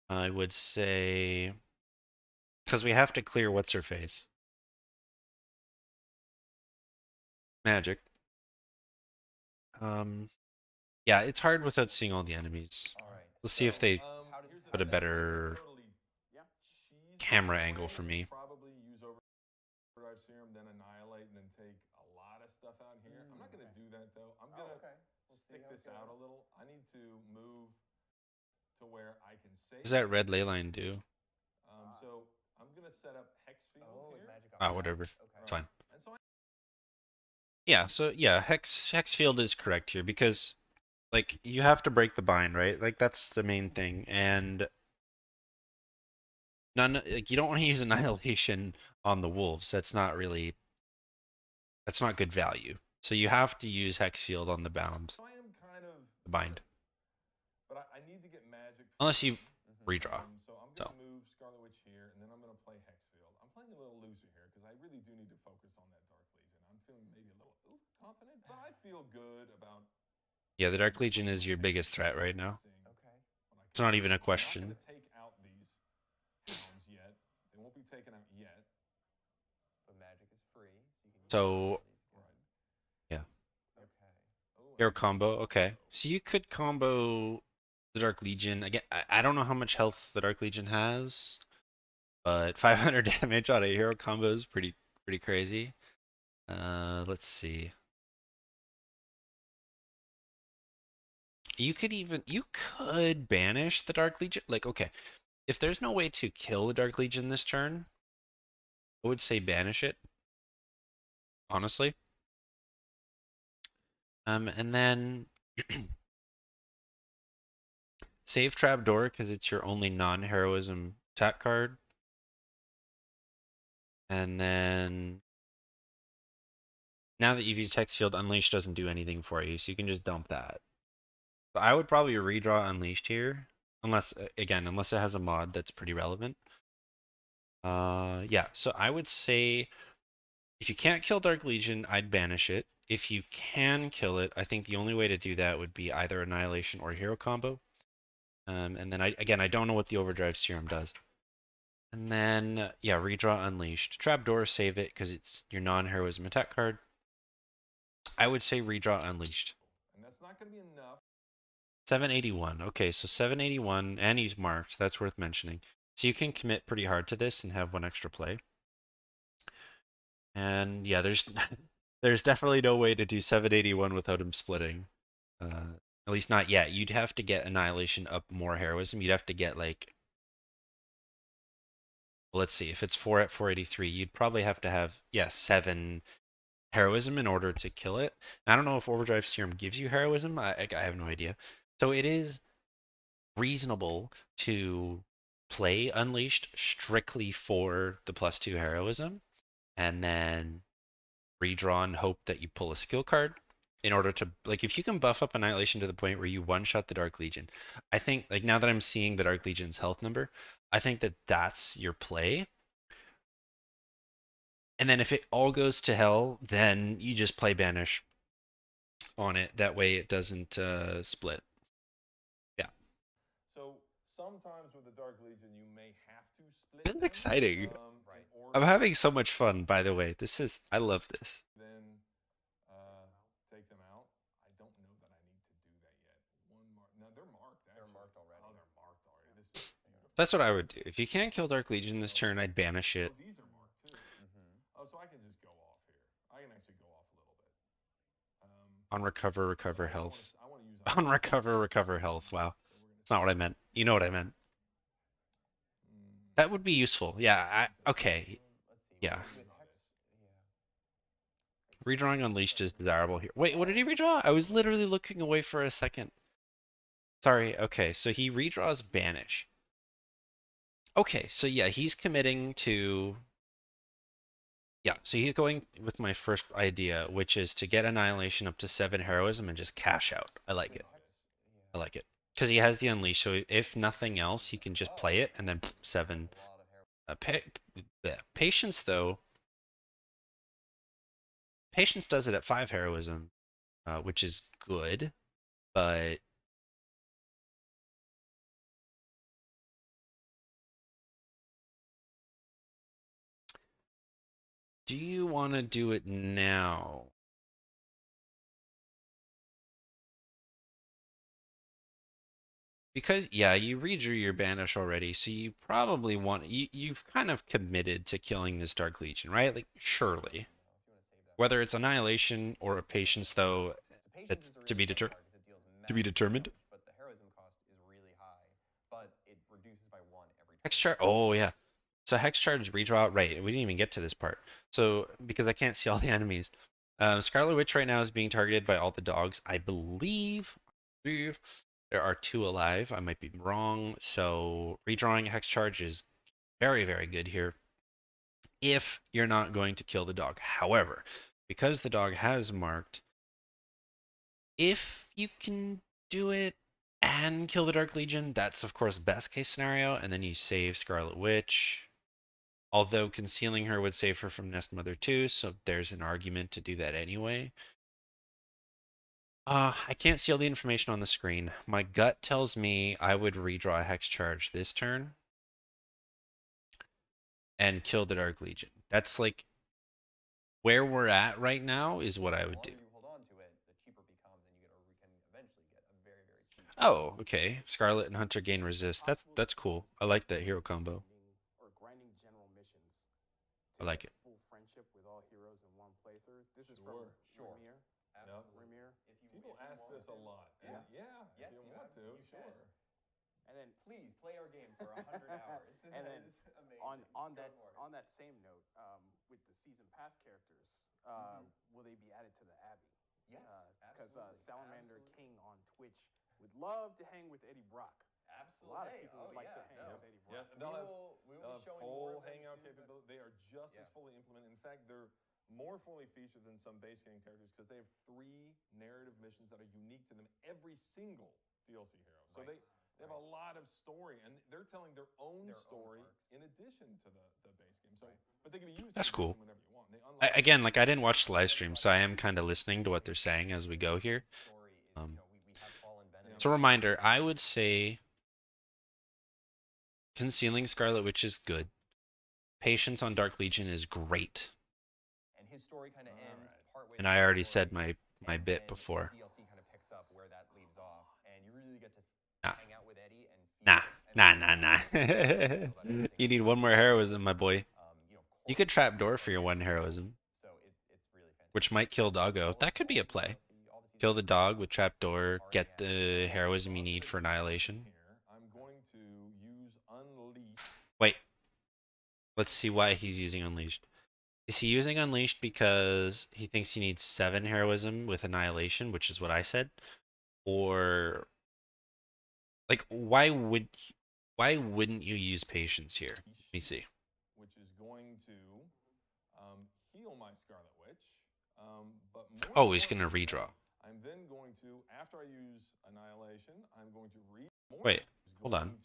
I would say... Because we have to clear What's-Her-Face. Magic. Yeah, it's hard without seeing all the enemies. All right. Let's see if they how did put a better Yeah. camera angle for me. Probably use overdrive serum, then annihilate, and then take a lot of stuff out here. I'm not going to do that though. I'm going to okay. We'll see stick how it this out a goes. little. I need to move to where I can save. What does that red ley line do? So I'm going to set up Hexfield Oh, is here. magic on Ah, that? whatever. Okay. Fine. And so Yeah, so yeah, Hexfield is correct here because like you have to break the bind, right? Like that's the main thing. And you don't want to use Annihilation on the wolves. That's not good value. So you have to use Hexfield on the bound, I am kind of the bind. But I need to get magic. Unless you Mhm. redraw. So I'm going to move Scarlet Witch here, and then I'm going to play Hexfield. I'm playing a little looser here because I really do need to focus on that Dark Legion. I'm feeling maybe a little confident, but I feel good about. Yeah, the Dark Legion is your biggest threat right now. Okay. It's not even a I'm not question. going to take out these hounds yet. They won't be taken out yet. But magic is free, so you can use So, abilities again. yeah. Okay. Oh, Hero and combo, okay. So you could combo the Dark Legion. Again, I don't know how much health the Dark Legion has, but 500 damage on a hero combo is pretty crazy. Let's see. You could banish the Dark Legion. Like, okay, if there's no way to kill the Dark Legion this turn, I would say banish it. Honestly. And then save Trapdoor because it's your only non-heroism attack card. And then now that you've used Hex Field, Unleash doesn't do anything for you, so you can just dump that. But I would probably redraw Unleashed here, unless it has a mod that's pretty relevant. Yeah, so I would say if you can't kill Dark Legion, I'd banish it. If you can kill it, I think the only way to do that would be either Annihilation or Hero combo. And then I don't know what the Overdrive Serum does. And then, yeah, redraw Unleashed. Trapdoor, save it because it's your non-heroism attack card. I would say redraw Unleashed. And that's not going to be enough. 781. Okay, so 781, and he's marked. That's worth mentioning. So you can commit pretty hard to this and have one extra play. And yeah, there's there's definitely no way to do 781 without him splitting. At least not yet. You'd have to get Annihilation up more heroism. You'd have to get like, let's see, if it's 4 at 483, you'd probably have to have, yeah, 7 heroism in order to kill it. I don't know if Overdrive Serum gives you heroism. I have no idea. So it is reasonable to play Unleashed strictly for the +2 heroism and then redraw and hope that you pull a skill card in order to, like, if you can buff up Annihilation to the point where you one-shot the Dark Legion. I think, like, now that I'm seeing the Dark Legion's health number, I think that that's your play. And then if it all goes to hell, then you just play Banish on it. That way it doesn't split. Yeah. So sometimes with the Dark Legion, you may have to split. This is them, exciting. Right. I'm having so much fun, by the way. I love this. Then take them out. I don't know that I need to do that yet. One mark. No, they're marked. Actually. They're marked already. Oh, they're marked already. This is beautiful. That's what I would do. If you can't kill Dark Legion this turn, I'd banish it. Oh, these are marked too. Oh, so I can just go off here. I can actually go off a little bit. On recover I health. want to use On recover health. Wow. That's not what I meant. You know what I meant. That would be useful. Yeah. Okay. Let's see. Yeah. With Hex, Redrawing Unleashed is desirable here. Wait, what did he redraw? I was literally looking away for a second. Sorry. Okay, so he redraws Banish. Okay, so yeah, he's committing to... Yeah, so he's going with my first idea, which is to get Annihilation up to 7 heroism and just cash out. I like it. I like it. Because he has the Unleash, so if nothing else, he can just play it and then 7. Patience, though... Patience does it at 5 heroism, which is good, but... Do you want to do it now? Because, yeah, you redrew your banish already, so you probably want... You've kind of committed to killing this Dark Legion, right? Like, surely. Whether it's Annihilation or a Patience, though, that's to be determined. but the heroism cost is really high, but it reduces by 1 every time. Hex Charge... Oh, yeah. So Hex Charge redraw... Right, we didn't even get to this part. So, because I can't see all the enemies. Scarlet Witch right now is being targeted by all the dogs. I believe there are 2 alive. I might be wrong. So redrawing Hex Charge is very, very good here if you're not going to kill the dog. However, because the dog has marked, if you can do it and kill the Dark Legion, that's of course best case scenario, and then you save Scarlet Witch. Although concealing her would save her from Nest Mother too, so there's an argument to do that anyway. I can't see all the information on the screen. My gut tells me I would redraw a Hex Charge this turn and kill the Dark Legion. That's like where we're at right now is what I would do. The longer you hold on to it, the cheaper it becomes, and you can eventually get a very, very cheap. Oh, okay. Scarlet and Hunter gain resist. That's cool. I like that hero combo. Or grinding general missions. I like it. Full friendship with all heroes in one playthrough. This is from Sure. Ramir. Absolutely. Ramir. People ask this a lot. Yeah. Yeah. Yes, if you you want to, absolutely sure. can. And then Please play our game for 100 hours. And then is amazing. on Go that for it. on that same note, with the season pass characters, will they be added to the Abbey? Yes, Because absolutely. Salamander Absolutely. King on Twitch would love to hang with Eddie Brock. Absolutely. A lot of people would like to hang with Eddie Brock. Yeah, they'll have, we they'll will have be showing more full of them hangout soon, but- capability. They are just as Yeah. fully implemented. In fact, they're more fully featured than some base game characters because they have 3 narrative missions that are unique to them. Every single DLC hero. So Right. they They have a lot of story, and they're telling their own Their own story arcs. in addition to the base game. So, but they can be used That's in cool. addition whenever you want. They unlock Again, like I didn't watch the live stream, so I am kind of listening to what they're saying as we go here. Story is, Um, we have Fallen Venom. So reminder, I would say Concealing Scarlet Witch is good. Patience on Dark Legion is great. And his story kind of ends partway. And I already said my bit before. DLC kind of picks up where that leaves off, and you really get to Nah. hang out with Eddie and Nah. You need one more heroism, my boy. You could trapdoor for your one heroism, So it's really fantastic. which might kill Doggo. That could be a play. Kill the dog with trapdoor, get the heroism you need for Annihilation. I'm going to use Unleash. Wait. Let's see why he's using Unleashed. Is he using Unleashed because he thinks he needs 7 heroism with Annihilation, which is what I said? Or like why wouldn't you use Patience here? Let me see. Which is going to heal my Scarlet Witch. But Oh, he's gonna redraw. I'm then going to, after I use Annihilation, I'm going to Wait, hold on.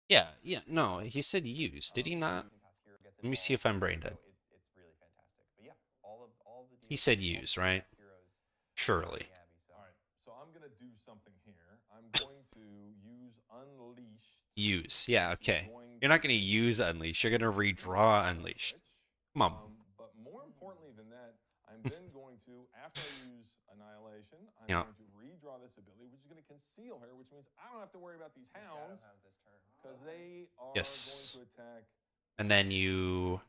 Yeah, no, he said use. Did he not? Let me see if I'm brain dead. It's really fantastic. But yeah, all the He said use, right? Surely. All right, so I'm going to do something here. I'm going to use Unleashed. Use. Yeah, okay. You're not going to use Unleash. You're going to redraw Unleash. Come on. But more importantly than that, I'm then going to, after I use Annihilation, I'm Yeah. going to redraw this ability, which is going to conceal her, which means I don't have to worry about these hounds because they are Yes. going to attack. And then you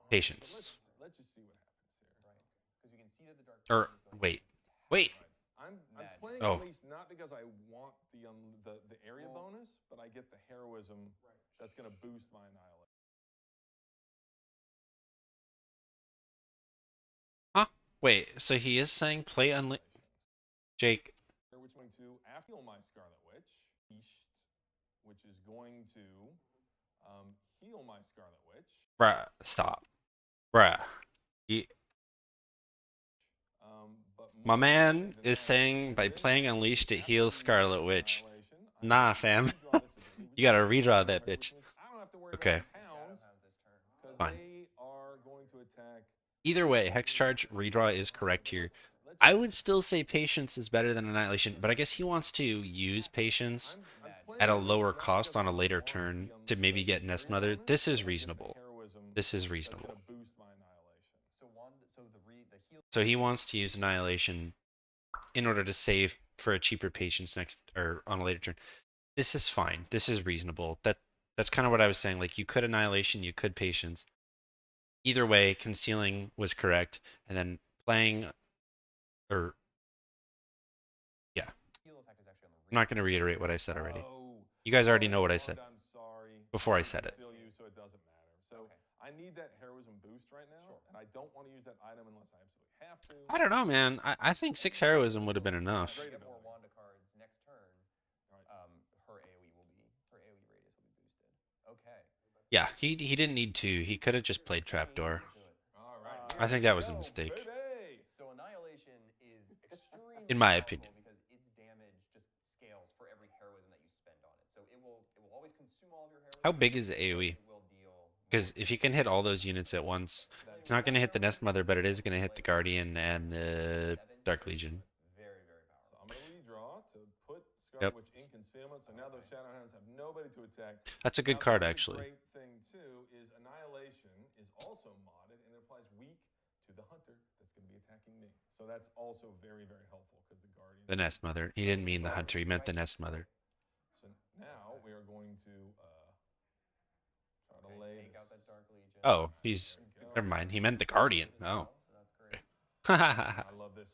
Patience. Let's just see what happens here. Right. Because we can see that the dark. Or wait. Right. I'm playing Oh. Unleashed not because I want the area bonus, but I get the heroism that's going to boost my Annihilation. Huh? Wait, so he is saying play Unleash. Jake. Which is going to heal my Scarlet Witch, which is going to heal my Scarlet Witch. Bruh, stop. Bruh. My man is saying by playing Unleashed it heals Scarlet Witch. Nah, fam. You gotta redraw that bitch. Okay. Fine. Either way, Hex Charge redraw is correct here. I would still say Patience is better than Annihilation, but I guess he wants to use Patience at a lower cost on a later turn to maybe get Nest Mother. This is reasonable. This is reasonable. So he wants to use Annihilation in order to save for a cheaper Patience next or on a later turn. This is fine. This is reasonable. That's kind of what I was saying. Like you could Annihilation, you could Patience. Either way, concealing was correct, and then playing or yeah. I'm not going to reiterate what I said already. You guys already know what I said before I said it. So it doesn't matter. So I need that heroism boost right now, and I don't want to use that item unless I absolutely have to. I don't know, man. I think 6 heroism would have been enough. Get more Wanda cards next turn. Her AOE radius will be boosted. Okay. Yeah, he didn't need to. He could have just played Trapdoor. All right. I think that was a mistake. So Annihilation is extremely In my powerful opinion. because its damage just scales for every heroism that you spend on it. So it will always consume all of your heroism. How big is the AoE? Because if you can hit all those units at once, it's not going to hit the Nest Mother, but it is going to hit the Guardian and the Dark Legion. Very, very powerful. So I'm going to redraw to put Scarlet Witch in concealment, so now those Shadow Hounds have nobody to attack. That's a good card, actually. The great thing, too, is Annihilation is also modded, and it applies weak to the Hunter that's going to be attacking me. So that's also very, very helpful, because the Guardian... The Nest Mother. He didn't mean the Hunter. He meant the Nest Mother. So now we are going to try to lay... Take out that Dark Legion. Oh, he's... Never mind. He meant the Guardian. Oh. I love this.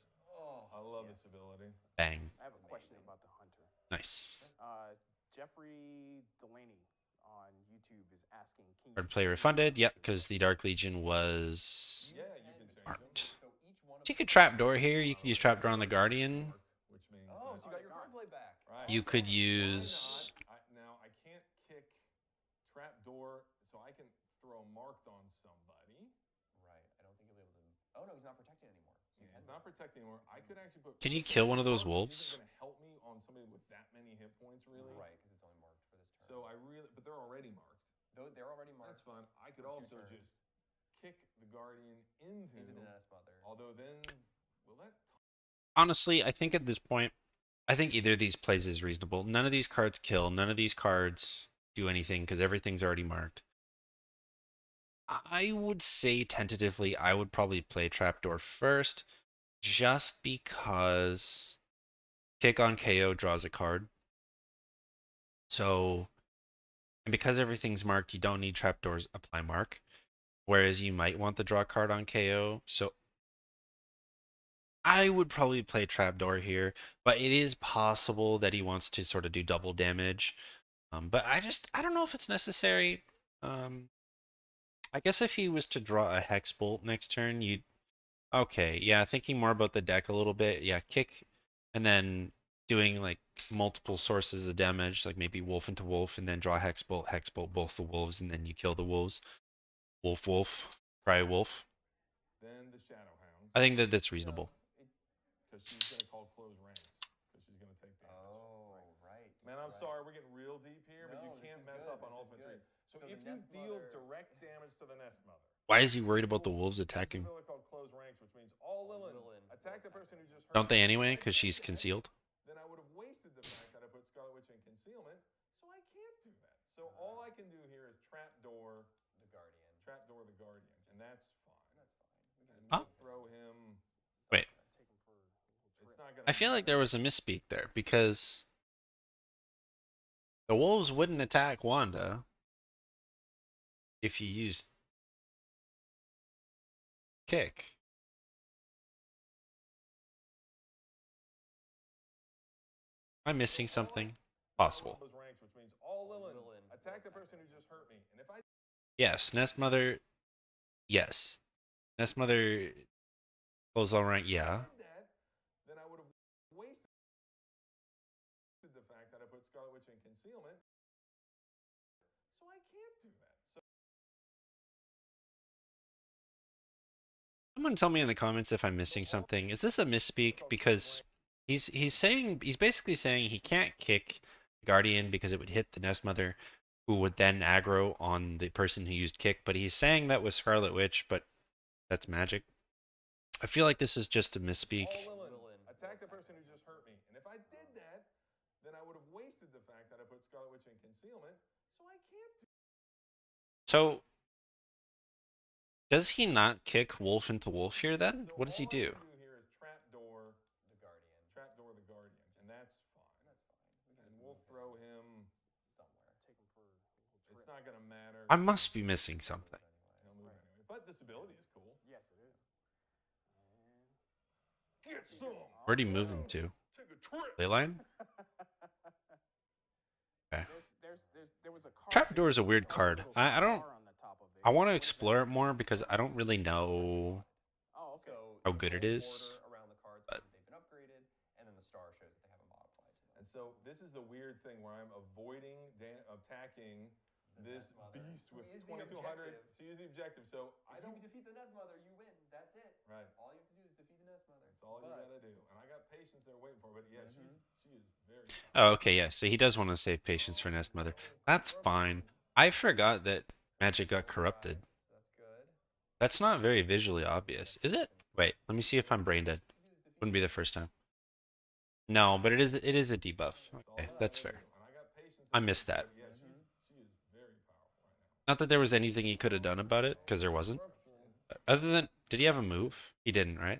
I love this ability. Bang. I have a question about the Hunter. Nice. Jeffrey Delaney on YouTube is asking, can Card play refunded. Yep, because the Dark Legion was Yeah, you can change marked. them. So you could Trapdoor here. You could use Trapdoor on the Guardian. Which means Oh, that- so you got your card play back. Right. You could use... Now, I can't kick Trapdoor, so I can throw Marked on somebody. Right. I don't think you'll be able to. Oh no, he's not protecting anymore. So He's not protecting anymore. I could actually put... Can you kill one of those Marked, wolves? He's going to help me on on somebody with that many hit points, really. Right, because it's only marked for this turn. So but they're already marked. They're already marked. That's fine. I could also just kick the Guardian into the Nest Mother. Although then, will that? Honestly, I think at this point, I think either of these plays is reasonable. None of these cards kill. None of these cards do anything because everything's already marked. I would say tentatively, I would probably play Trapdoor first, just because kick on KO draws a card. So, and because everything's marked, you don't need Trapdoor's apply mark. Whereas you might want the draw card on KO. So I would probably play Trapdoor here, but it is possible that he wants to sort of do double damage. But I don't know if it's necessary. I guess if he was to draw a Hex Bolt next turn, okay, yeah, thinking more about the deck a little bit, yeah, kick, and then doing like multiple sources of damage, like maybe Wolf into Wolf, and then draw Hex Bolt, both the wolves, and then you kill the wolves. Wolf, cry wolf. Then the Shadow Hound. I think that's reasonable. Because she's going to call close ranks. Because she's going to take damage. Oh, right. Man, I'm sorry, we're getting real deep here, but you can't mess up on Ultimate 3. So if you deal direct damage to the Nest Mother. Why is he worried about the wolves attacking? This is called close ranks, which means all Lilin attack the person who just hurt. Don't they anyway? Because she's concealed. Then I would have wasted the fact that I put Scarlet Witch in concealment, so I can't do that. So all I can do here is Trapdoor the Guardian. Trapdoor the Guardian, and that's fine. That's fine. We can throw him. Wait. It's not gonna I feel like there was a misspeak there because the wolves wouldn't attack Wanda if you used kick. Am I missing something? Possible. Ranks, which means all Lilin attack the person who just hurt me, and if I Yes, Nest Mother. Yes, Nest Mother. Close all rank. Yeah. Then I would have wasted the fact that I put Scarlet Witch in concealment, so I can't do that. So Someone tell me in the comments if I'm missing something. Is this a misspeak? Because he's basically saying he can't kick Guardian because it would hit the Nest Mother, who would then aggro on the person who used kick. But he's saying that with Scarlet Witch, but that's magic. I feel like this is just a misspeak. Attack the person who just hurt me, and if I did that, then I would have wasted the fact that I put Scarlet Witch in concealment, so I can't do. So does he not kick Wolf into Wolf here then? What does he do? All I can do here is Trapdoor the Guardian. Trapdoor the Guardian, and that's fine. That's fine. And we'll throw him somewhere. Take him for a little trip. It's not gonna matter. I must be missing something. He'll move anyway. But this ability is cool. Yes, it is. Get some. Where'd he move him to? Take a trip. Leyline? Okay. There was a card Trapdoor is a weird there was card. little I don't. star on the top of it. I want to What is explore that? it more because I don't really know Oh, okay. how good it is. Around the cards but- they've been upgraded, and then the star shows that they have a mod applied to them. And so this is the weird thing where I'm avoiding attacking this beast with Is the 2200 objective. to use the objective. So I If don't. you defeat the Nest Mother, you win. That's it. Right. All you have to do is defeat the Nest Mother. That's all you gotta do. And I got patience there waiting for, but yeah, she is very. Oh, okay, yeah. So he does want to save patience for Nest Mother. That's fine. I forgot that magic got corrupted. That's good. That's not very visually obvious, is it? Wait, let me see if I'm brain dead. Wouldn't be the first time. No, but it is a debuff. Okay, that's fair. And I got patience. I missed that. Yeah, she is very powerful right now. Not that there was anything he could have done about it, because there wasn't. Other than, did he have a move? He didn't, right?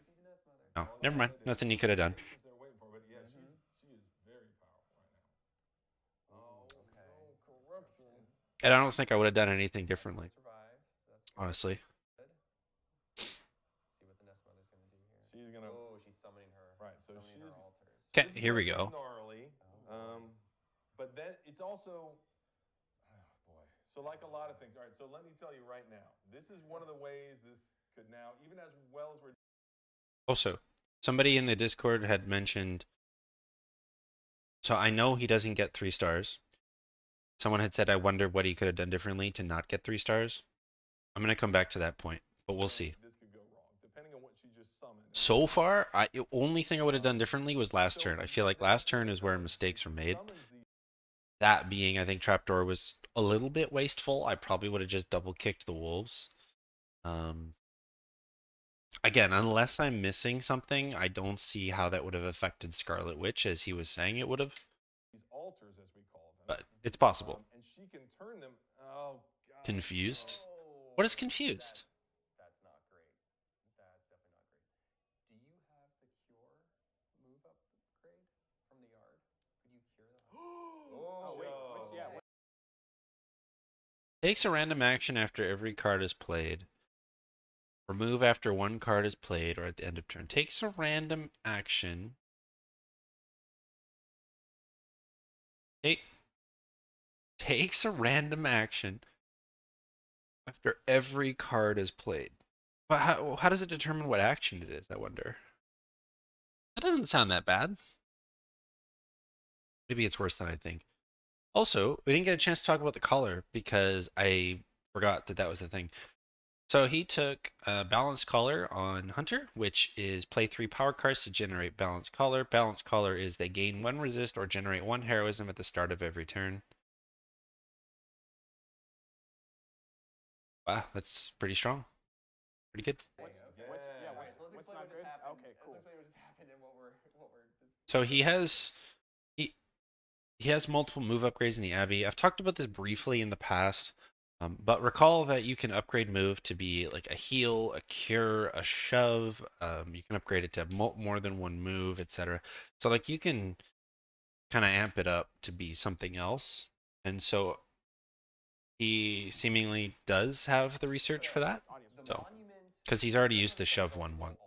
No, never mind. Nothing he could have done. Patience there waiting for, but yeah, she is very powerful right now. Oh, okay. Corruption. And I don't think I would have done anything differently, Survive. So that's honestly. good. Let's see what the Nest Mother's gonna do here. She's gonna. Oh, she's summoning her. Right, so summoning her she's- altars. Okay, This is here we where it go. gets gnarly. But then it's also. Oh boy. So like a lot of things. All right. So let me tell you right now. This is one of the ways this could now, even as well as we're. Also, somebody in the Discord had mentioned. So I know he doesn't get 3 stars. Someone had said, I wonder what he could have done differently to not get 3 stars. I'm going to come back to that point, but we'll see. This could go wrong, depending on what she just summoned. So far, the only thing I would have done differently was last turn. I feel like last turn is where mistakes were made. That being, I think Trapdoor was a little bit wasteful. I probably would have just double kicked the wolves. Again, unless I'm missing something, I don't see how that would have affected Scarlet Witch as he was saying it would have. These altars, as we call them. But it's possible. And she can turn them. Oh God. Confused? Oh, What is confused? That's not great. That's definitely not great. Do you have the cure move upgrade from the yard? Could you cure the hunter? Oh, wait, what's yeah? What? Takes a random action after every card is played. Remove after one card is played or at the end of turn. Takes a random action. Takes a random action after every card is played. But how does it determine what action it is, I wonder? That doesn't sound that bad. Maybe it's worse than I think. Also, we didn't get a chance to talk about the collar because I forgot that that was the thing. So he took Balanced Collar on Hunter, which is play 3 power cards to generate Balanced Collar. Balanced Collar is they gain 1 resist or generate 1 heroism at the start of every turn. Wow, that's pretty strong. Pretty good. What's So let's what's explain not what good? just happened. Okay, cool. Let's explain what just happened and what we're So he has multiple move upgrades in the Abbey. I've talked about this briefly in the past, but recall that you can upgrade move to be like a heal, a cure, a shove. You can upgrade it to more than one move, etc. So like you can kind of amp it up to be something else. And so he seemingly does have the research for that. So, because he's already used the shove one once.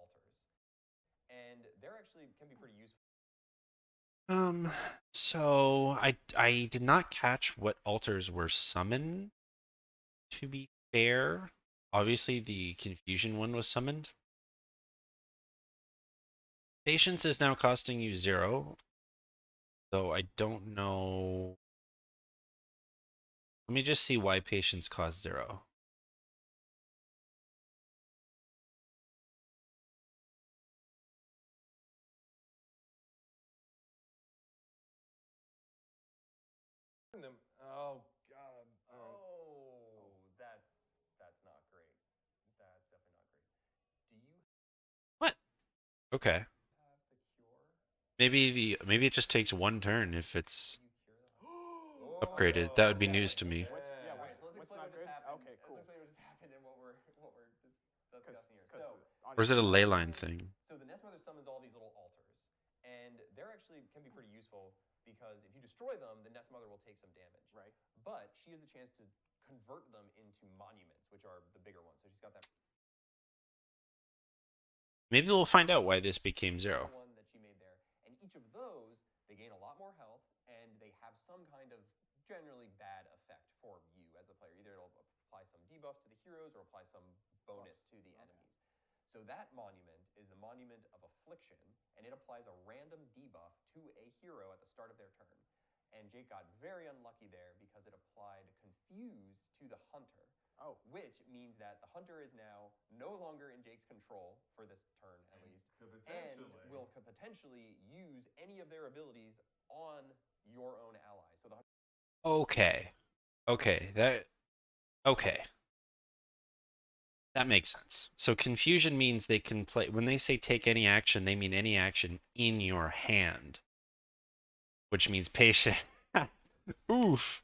And they're actually can be pretty useful. So I did not catch what altars were summoned, to be fair. Obviously the confusion one was summoned. Patience is now costing you 0. So I don't know. Let me just see why patience costs 0. Them. Oh God. Oh, that's not great. That's definitely not great. Do you What? Okay. have the cure? Maybe it just takes 1 turn if it's Could you cure the hunter? upgraded. That would be news to me. Let's explain what just happened. Okay, cool. Let's explain what just happened and what we're discussing here. So Or is it a ley line thing? So the Nest Mother summons all these little altars, and they're actually can be pretty useful because if you destroy them, the Nest Mother will take some damage. Right. But she has a chance to convert them into monuments, which are the bigger ones. So she's got that Maybe we'll find out why this became 0. one that she made there, and each of those they gain a lot more health, and they have some kind of generally bad effect for you as the player. Either it'll apply some debuffs to the heroes or apply some bonus to the enemies. So that monument is the Monument of Affliction, and it applies a random debuff to a hero at the start of their turn. And Jake got very unlucky there because it applied Confused to the Hunter. Oh. Which means that the Hunter is now no longer in Jake's control for this turn at least, and will potentially use any of their abilities on your own ally. So the Okay. That makes sense. So confusion means they can play, when they say take any action, they mean any action in your hand, which means patient. Oof.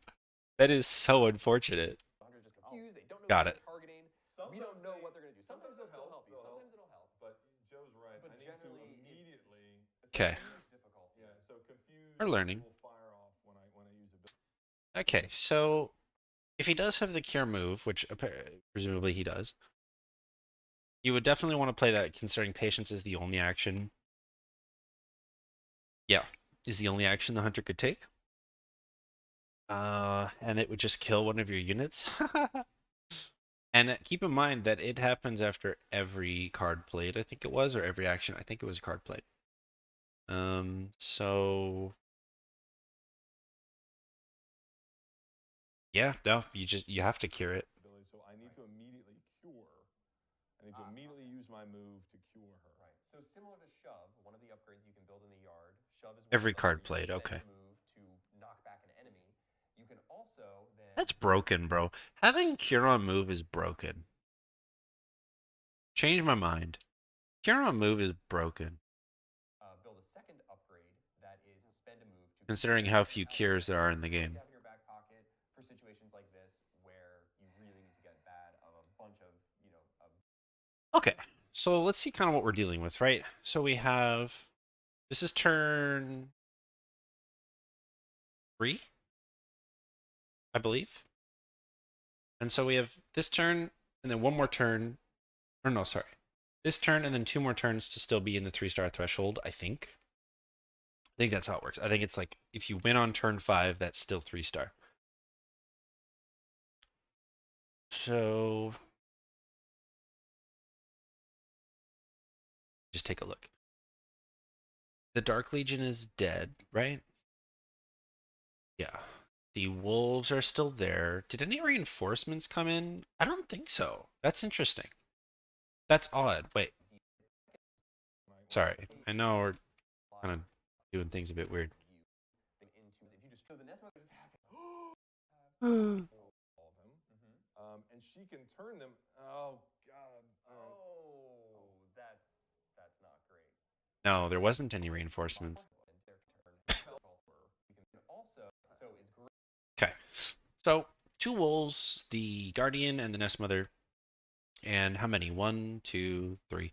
That is so unfortunate. The Hunter's just confused. They don't know Got who it. they're targeting. We don't know what they're going to do. Sometimes they'll still help you. Sometimes it'll help. But Joe's right. But I need to generally, immediately. Okay. Difficulty. Yeah. So confused. We're learning. Will fire off when I use it. Okay, so if he does have the cure move, which presumably he does, you would definitely want to play that considering patience is the only action. Yeah, is the only action the hunter could take. And it would just kill one of your units. And keep in mind that it happens after every card played, I think it was, or every action. I think it was a card played. So yeah, no, you have to cure it. So I need to immediately cure. I need to immediately use my move to cure her. Right. So similar to shove, one of the upgrades you can build in the yard. Shove is one Every of them where card you can played, spend okay. a move to knock back an enemy. You can also then. That's broken, bro. Having Curon move is broken. Change my mind. Curon move is broken. Build a second upgrade that is spend a move to. Considering how few cures there are in the game. To have in your back pocket for situations like this where you really need to get bad of a bunch of Okay, so let's see kind of what we're dealing with, right? So we have, this is turn 3, I believe. And so we have this turn, and then one more turn, or no, sorry. This turn, and then 2 more turns to still be in the 3-star threshold, I think. I think that's how it works. I think it's like, if you win on turn 5, that's still 3-star. So, just take a look. The Dark Legion is dead, right? Yeah. The wolves are still there. Did any reinforcements come in? I don't think so. That's interesting. That's odd. Wait. Sorry. I know we're kind of doing things a bit weird. And she can turn them. Oh God. That's not great. No, there wasn't any reinforcements. Also, so it's great. Okay. So, 2 wolves, the Guardian and the Nest Mother. And how many? 1, 2, 3.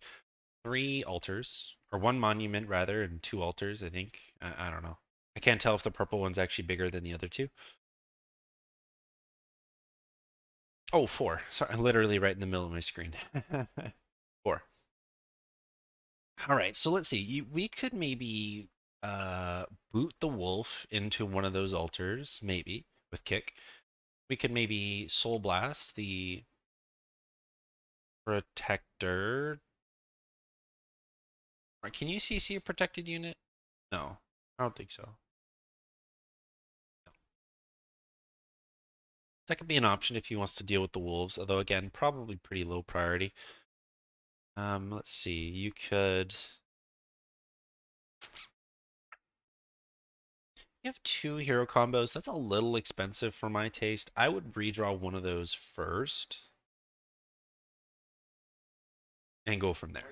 3 altars. Or 1 monument, rather, and 2 altars, I think. I don't know. I can't tell if the purple one's actually bigger than the other 2. Oh, 4. Sorry, I'm literally right in the middle of my screen. 4. All right, so let's see. We could maybe boot the wolf into one of those altars, maybe, with kick. We could maybe soul blast the protector. Can you CC a protected unit? No, I don't think so. That could be an option if he wants to deal with the wolves, although again, probably pretty low priority. Let's see. You could. You have 2 hero combos. That's a little expensive for my taste. I would redraw one of those first and go from there.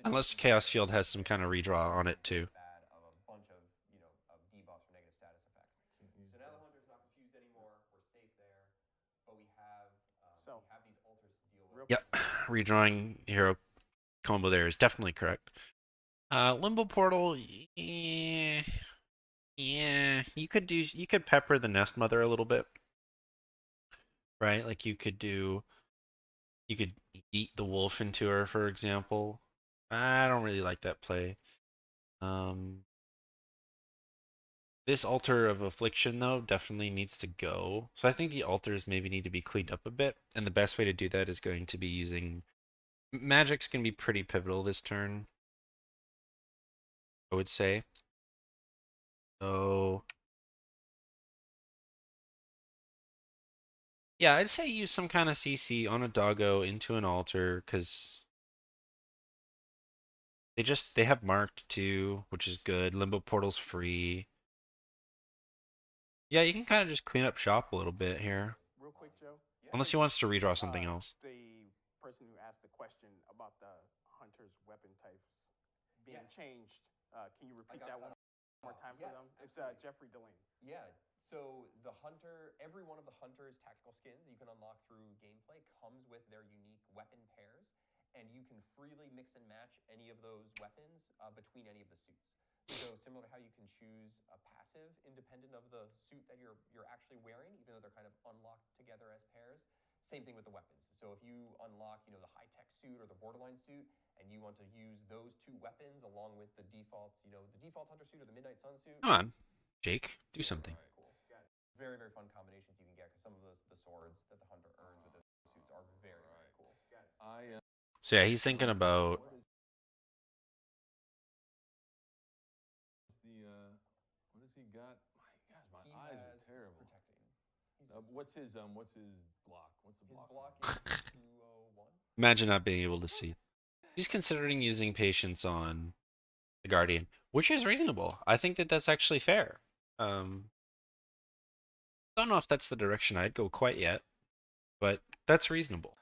Unless Chaos Field has some kind of redraw on it too. So now the hunter's not confused anymore. We're safe there, but we have these altars to deal with. Yep, redrawing hero combo there is definitely correct. Limbo Portal, yeah, you could pepper the Nest Mother a little bit, right? Like you could eat the wolf into her, for example. I don't really like that play. This Altar of Affliction, though, definitely needs to go. So I think the altars maybe need to be cleaned up a bit, and the best way to do that is going to be using... Magic's going to be pretty pivotal this turn, I would say. So... yeah, I'd say use some kind of CC on a doggo into an altar, because they have marked too, which is good. Limbo Portal's free. Yeah, you can kind of just clean up shop a little bit here. Real quick, Joe. Unless he wants to redraw something else. The person who asked the question about the hunter's weapon types being changed, can you repeat that one more time for them? It's Jeffrey Delane. Yeah. So the hunter, every one of the hunter's tactical skins that you can unlock through gameplay comes with their unique weapon pairs, and you can freely mix and match any of those weapons between any of the suits. So similar to how you can choose a passive independent of the suit that you're actually wearing, even though they're kind of unlocked together as pairs. Same thing with the weapons. So if you unlock, the high-tech suit or the borderline suit, and you want to use those 2 weapons along with the default, the default hunter suit or the midnight sun suit. Come on, Jake, do something. Cool. Very, very fun combinations you can get because some of the swords that the hunter earns with those suits are very, very cool. So yeah, he's thinking about... what has he got? My gosh, my eyes are terrible. What's his block? What's the block? His block is 201. Imagine not being able to see. He's considering using patience on the Guardian, which is reasonable. I think that that's actually fair. Don't know if that's the direction I'd go quite yet, but that's reasonable.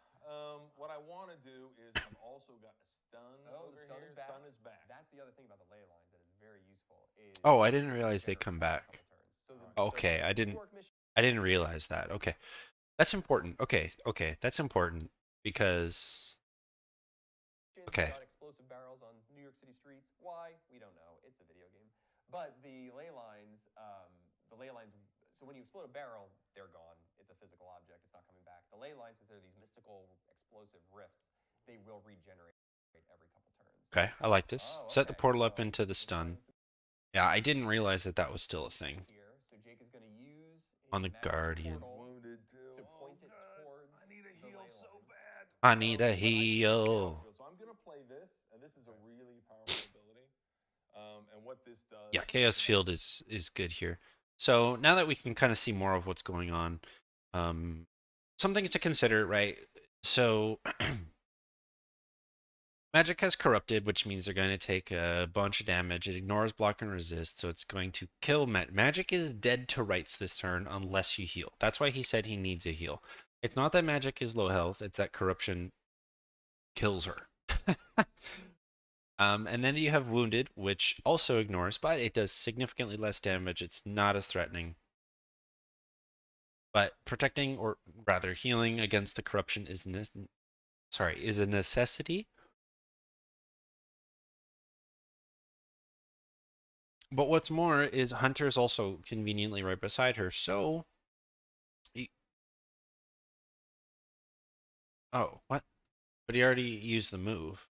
What I want to do is I've also got a stun over the stun here. is back. Stun is back. That's the other thing about the ley lines that is very useful. Is Oh, I didn't realize they come every back. couple turns. So Okay, I New didn't York mission. I didn't realize that. Okay. That's important. Okay, that's important because okay. Got explosive barrels on New York City streets. Why? We don't know. It's a video game. But the ley lines. So when you explode a barrel, they're gone. It's a physical object. It's not coming back. The ley lines, since they're these mystical explosive rifts, they will regenerate every couple turns. Okay, I like this. Oh, Set the okay. portal So up into the stun. find some Yeah, I didn't realize that that was still a thing here. So Jake is going to use his on the magic Guardian. portal Wounded too. to point it towards I need a the heal ley so line. bad. I need a But I can't use Chaos heal. Field, so I'm gonna play this, and this is a really powerful ability. And what this does. Yeah, Chaos Field is good here. So now that we can kind of see more of what's going on, something to consider, right? So Magic has corrupted, which means they're going to take a bunch of damage. It ignores block and resist, so it's going to kill Magic is dead to rights this turn unless you heal. That's why he said he needs a heal. It's not that Magic is low health, it's that corruption kills her. And then you have Wounded, which also ignores, but it does significantly less damage. It's not as threatening. But protecting, or rather healing against the corruption is a necessity. But what's more is Hunter's also conveniently right beside her, so... Oh, what? But he already used the move.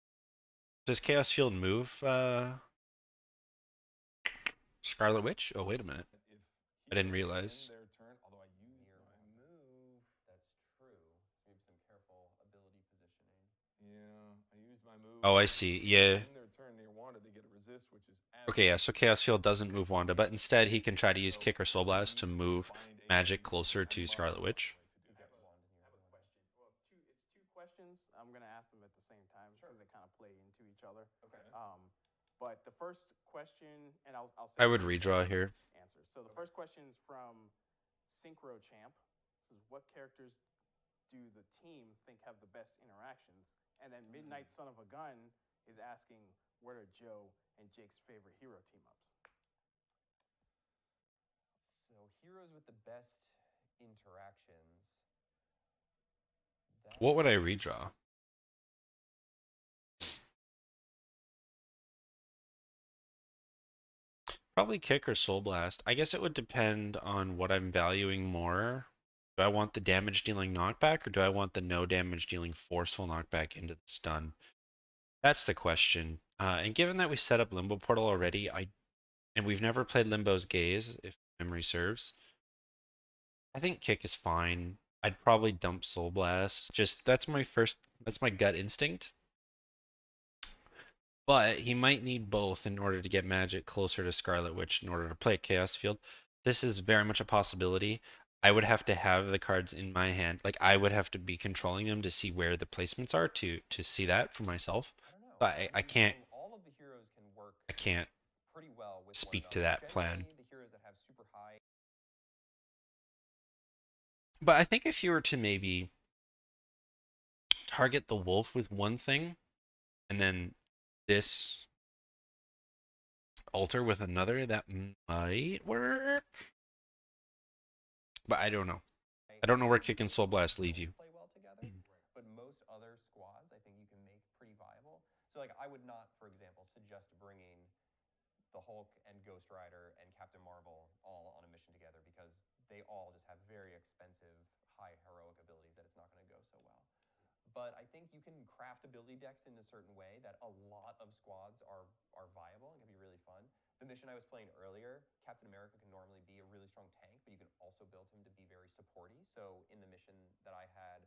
Does Chaos Field move, Scarlet Witch? Oh, wait a minute. I didn't realize. Their turn, although I used my move. That's true. Maybe some careful ability positioning. Yeah, I used my move. Oh, I see. Yeah. In their turn, they wanted to get a resist, which is Okay, yeah, so Chaos Field doesn't move Wanda, but instead he can try to use Kick or Soul Blast to move Magic closer to Scarlet Witch. I have a question. Well, it's two questions. I'm gonna ask them at the same time because they kind of play into each other. Okay. But the first question, and I'll I say would redraw here. answer. So the first question is from Synchro Champ. This is what characters do the team think have the best interactions? And then Midnight Son of a Gun is asking what are Joe and Jake's favorite hero team ups? So heroes with the best interactions. What would I redraw? Probably Kick or Soul Blast. I guess it would depend on what I'm valuing more. Do I want the damage dealing knockback or do I want the no damage dealing forceful knockback into the stun? That's the question. And given that we set up Limbo Portal already, and we've never played Limbo's Gaze, if memory serves, I think Kick is fine. I'd probably dump Soul Blast. That's my gut instinct. But he might need both in order to get Magic closer to Scarlet Witch in order to play Chaos Field. This is very much a possibility. I would have to have the cards in my hand. Like I would have to be controlling them to see where the placements are to see that for myself. I don't know. But I can't. All of the heroes can work. I can't pretty well with speak one to another. that plan. The heroes that have super high. But I think if you were to maybe target the wolf with one thing, and then this altar with another, that might work. But I don't know. I don't know where Kick and Soul Blast leave you. Play well together, but most other squads, I think you can make pretty viable. So, like, I would not, for example, suggest bringing the Hulk and Ghost Rider and Captain Marvel all on a mission together because they all just have very expensive, high heroic abilities that it's not going to go so well. But I think you can craft ability decks in a certain way that a lot of squads are viable and can be really fun. The mission I was playing earlier, Captain America can normally be a really strong tank, but you can also build him to be very supporty. So in the mission that I had,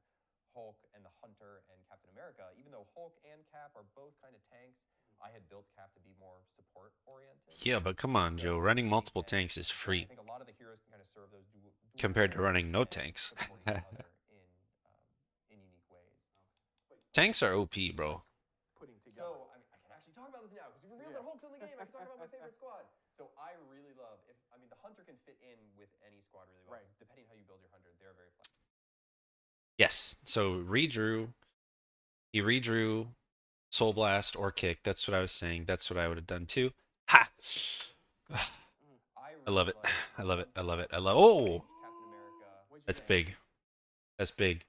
Hulk and the Hunter and Captain America, even though Hulk and Cap are both kind of tanks, I had built Cap to be more support oriented. Yeah, but come on, Joe. Running multiple tanks is free. I think a lot of the heroes can kind of serve those dual compared to running no tanks. in unique ways. Tanks are OP, bro. about this now because we revealed that Hulk's in the game. I can talk about my favorite squad. So I really love the Hunter can fit in with any squad really well. Right. Depending how you build your Hunter, they're very flexible. Yes. So he redrew Soul Blast or Kick. That's what I was saying. That's what I would have done too. Ha! I love it. I love it. I love it. I love. Oh, Captain America. that's big. That's big.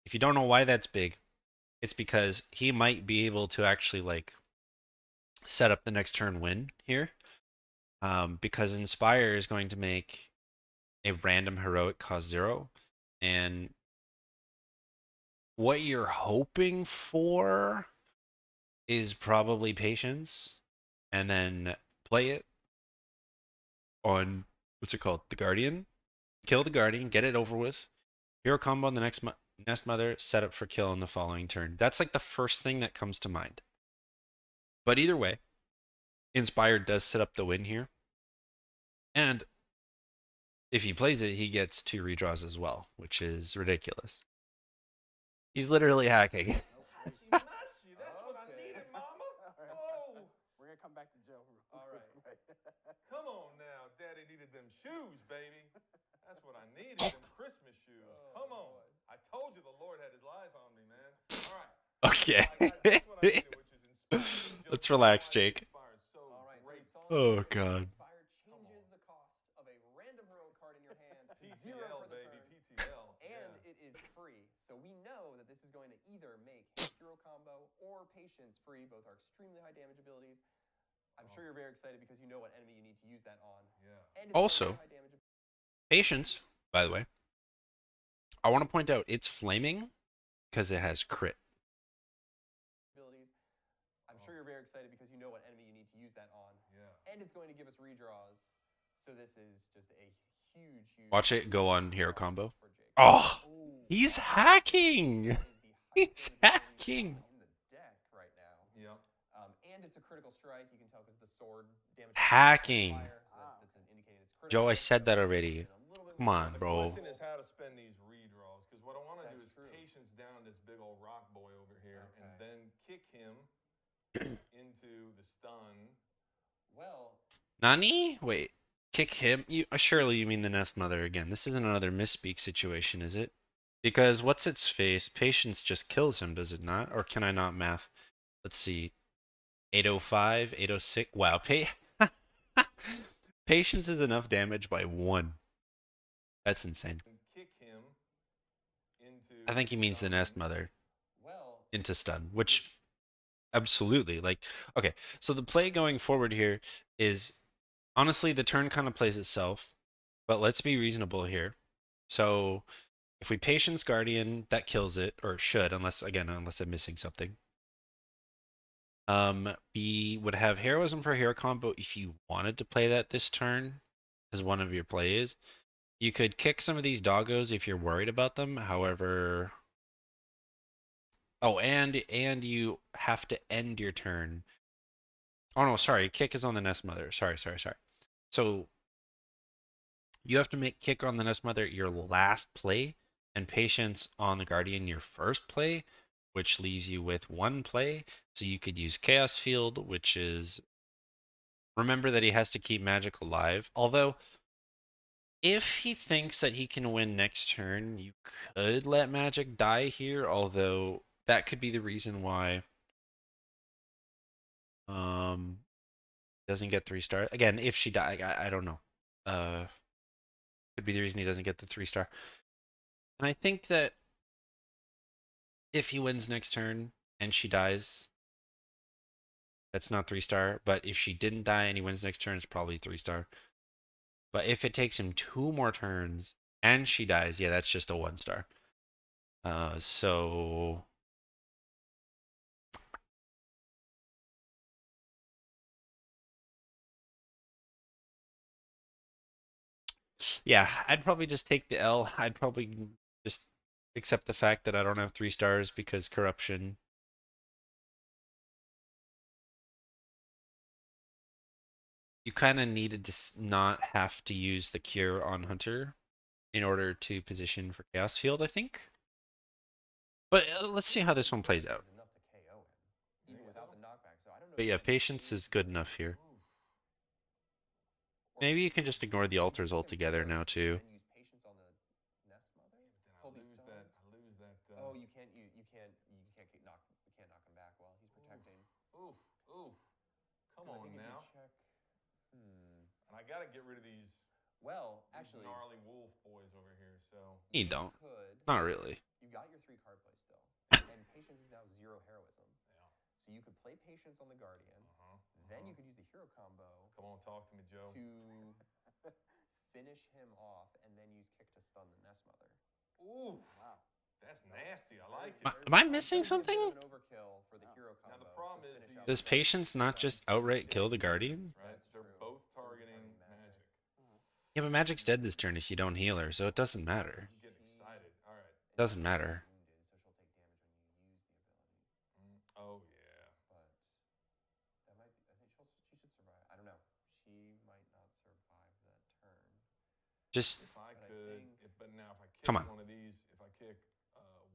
If you don't know why that's big, it's because he might be able to actually like set up the next turn win here. Because Inspire is going to make a random heroic cost 0, and what you're hoping for is probably patience, and then play it on what's it called, the Guardian. Kill the Guardian, get it over with. Hero combo on the next Nest Mother, set up for kill on the following turn. That's like the first thing that comes to mind. But either way, Inspired does set up the win here. And if he plays it, he gets 2 redraws as well, which is ridiculous. He's literally hacking. Matchy, that's what I needed, mama. Right. Oh, We're gonna come back to Joe. All right. come on now. Daddy needed them shoes, baby. That's what I needed, them Christmas shoes. Come on. I told you the Lord had his eyes on me, man. All right. Okay. That's what I needed, which is Inspired. Let's relax, Jake. So All right. great. So we saw Oh, God. Inspire changes the cost of a random heroic card in your hand to 0 PTL, for the baby, turn. PTL. And it is free. So we know that this is going to either make his hero combo or patience free. Both are extremely high damage abilities. I'm sure you're very excited because you know what enemy you need to use that on. Yeah. And it's Also, high damage Patience, by the way, I want to point out it's flaming because it has crit. abilities. I'm sure you're very excited because you know what enemy you need to use that on. Yeah. And it's going to give us redraws. So this is just a huge. Watch it go on hero combo. for Jake. Oh, Ooh. he's hacking. That is the He's highest damage hacking. ability in the deck right now. Yep. And it's a critical strike. You can tell because the sword damage. Hacking. Fire, so Wow. that's an indicating it's critical. Joe, I said that already. And a little bit Come more on, The bro. question is how to spend these redraws, because what I want to do is That's true. patience down this big old rock boy over here, and Okay. then kick him into the stun. Well, Nani? Wait. Kick him? Surely you mean the Nest Mother again. This isn't another misspeak situation, is it? Because what's its face? Patience just kills him, does it not? Or can I not math? Let's see. 805, 806. Wow. Patience is enough damage by 1. That's insane. And kick him into. I think he means the stun. Nest Mother well, into stun, which absolutely, like, okay, so the play going forward here is honestly the turn kind of plays itself, but let's be reasonable here. So if we Patience Guardian, that kills it, or should, unless I'm missing something. We would have Heroism for Hero combo if you wanted to play that this turn as one of your plays. You could kick some of these doggos if you're worried about them. However, oh, and you have to end your turn. Oh no, sorry, kick is on the Nest Mother. Sorry. So you have to make kick on the Nest Mother your last play, and patience on the Guardian your first play, which leaves you with 1 play. So you could use Chaos Field, which is, remember that he has to keep magic alive. Although, if he thinks that he can win next turn, you could let magic die here, although that could be the reason why doesn't get 3-star. Again, if she die, I don't know. Could be the reason he doesn't get the 3-star. And I think that if he wins next turn and she dies, that's not 3-star. But if she didn't die and he wins next turn, it's probably 3-star. But if it takes him 2 more turns and she dies, yeah, that's just a 1-star. So yeah, I'd probably just take the L. I'd probably just accept the fact that I don't have 3 stars because corruption. You kind of needed to not have to use the cure on Hunter in order to position for Chaos Field, I think. But let's see how this one plays out. enough to KO him, even without the knockback. So I don't know But yeah, patience is good enough here. Oof. Maybe you can just ignore the altars You can altogether now force too. And use patience on the nest mother. But He'll then be I stunned. lose that. Oh, you can't knock him back while he's protecting. Oof. Oof. Come I on think if now. you check. And I gotta get rid of these. Well, These actually, gnarly wolf boys over here. So You don't. could. Not really. You got your 3 card play still, and patience is now 0 heroism. yeah. So you could play patience on the guardian. Then you could use the hero combo. Come on, talk to me, Joe. To finish him off, and then use kick to stun the nest mother. Ooh. Wow. That's nasty. I like it. Am I missing It's gonna be a something? bit of an overkill for the hero combo. Now the problem is finish out Does the patience not just outright kill the guardian? Right? That's They're true. both targeting magic. Yeah, but magic's dead this turn if you don't heal her, so it doesn't matter. I'm getting excited. All right. Doesn't matter. Wounded, so she'll take damage when you use the ability. Oh yeah. But that might be. I think she should survive. I don't know. She might not survive that turn. Just If I could, but now if I kick Come on. one of these, if I kick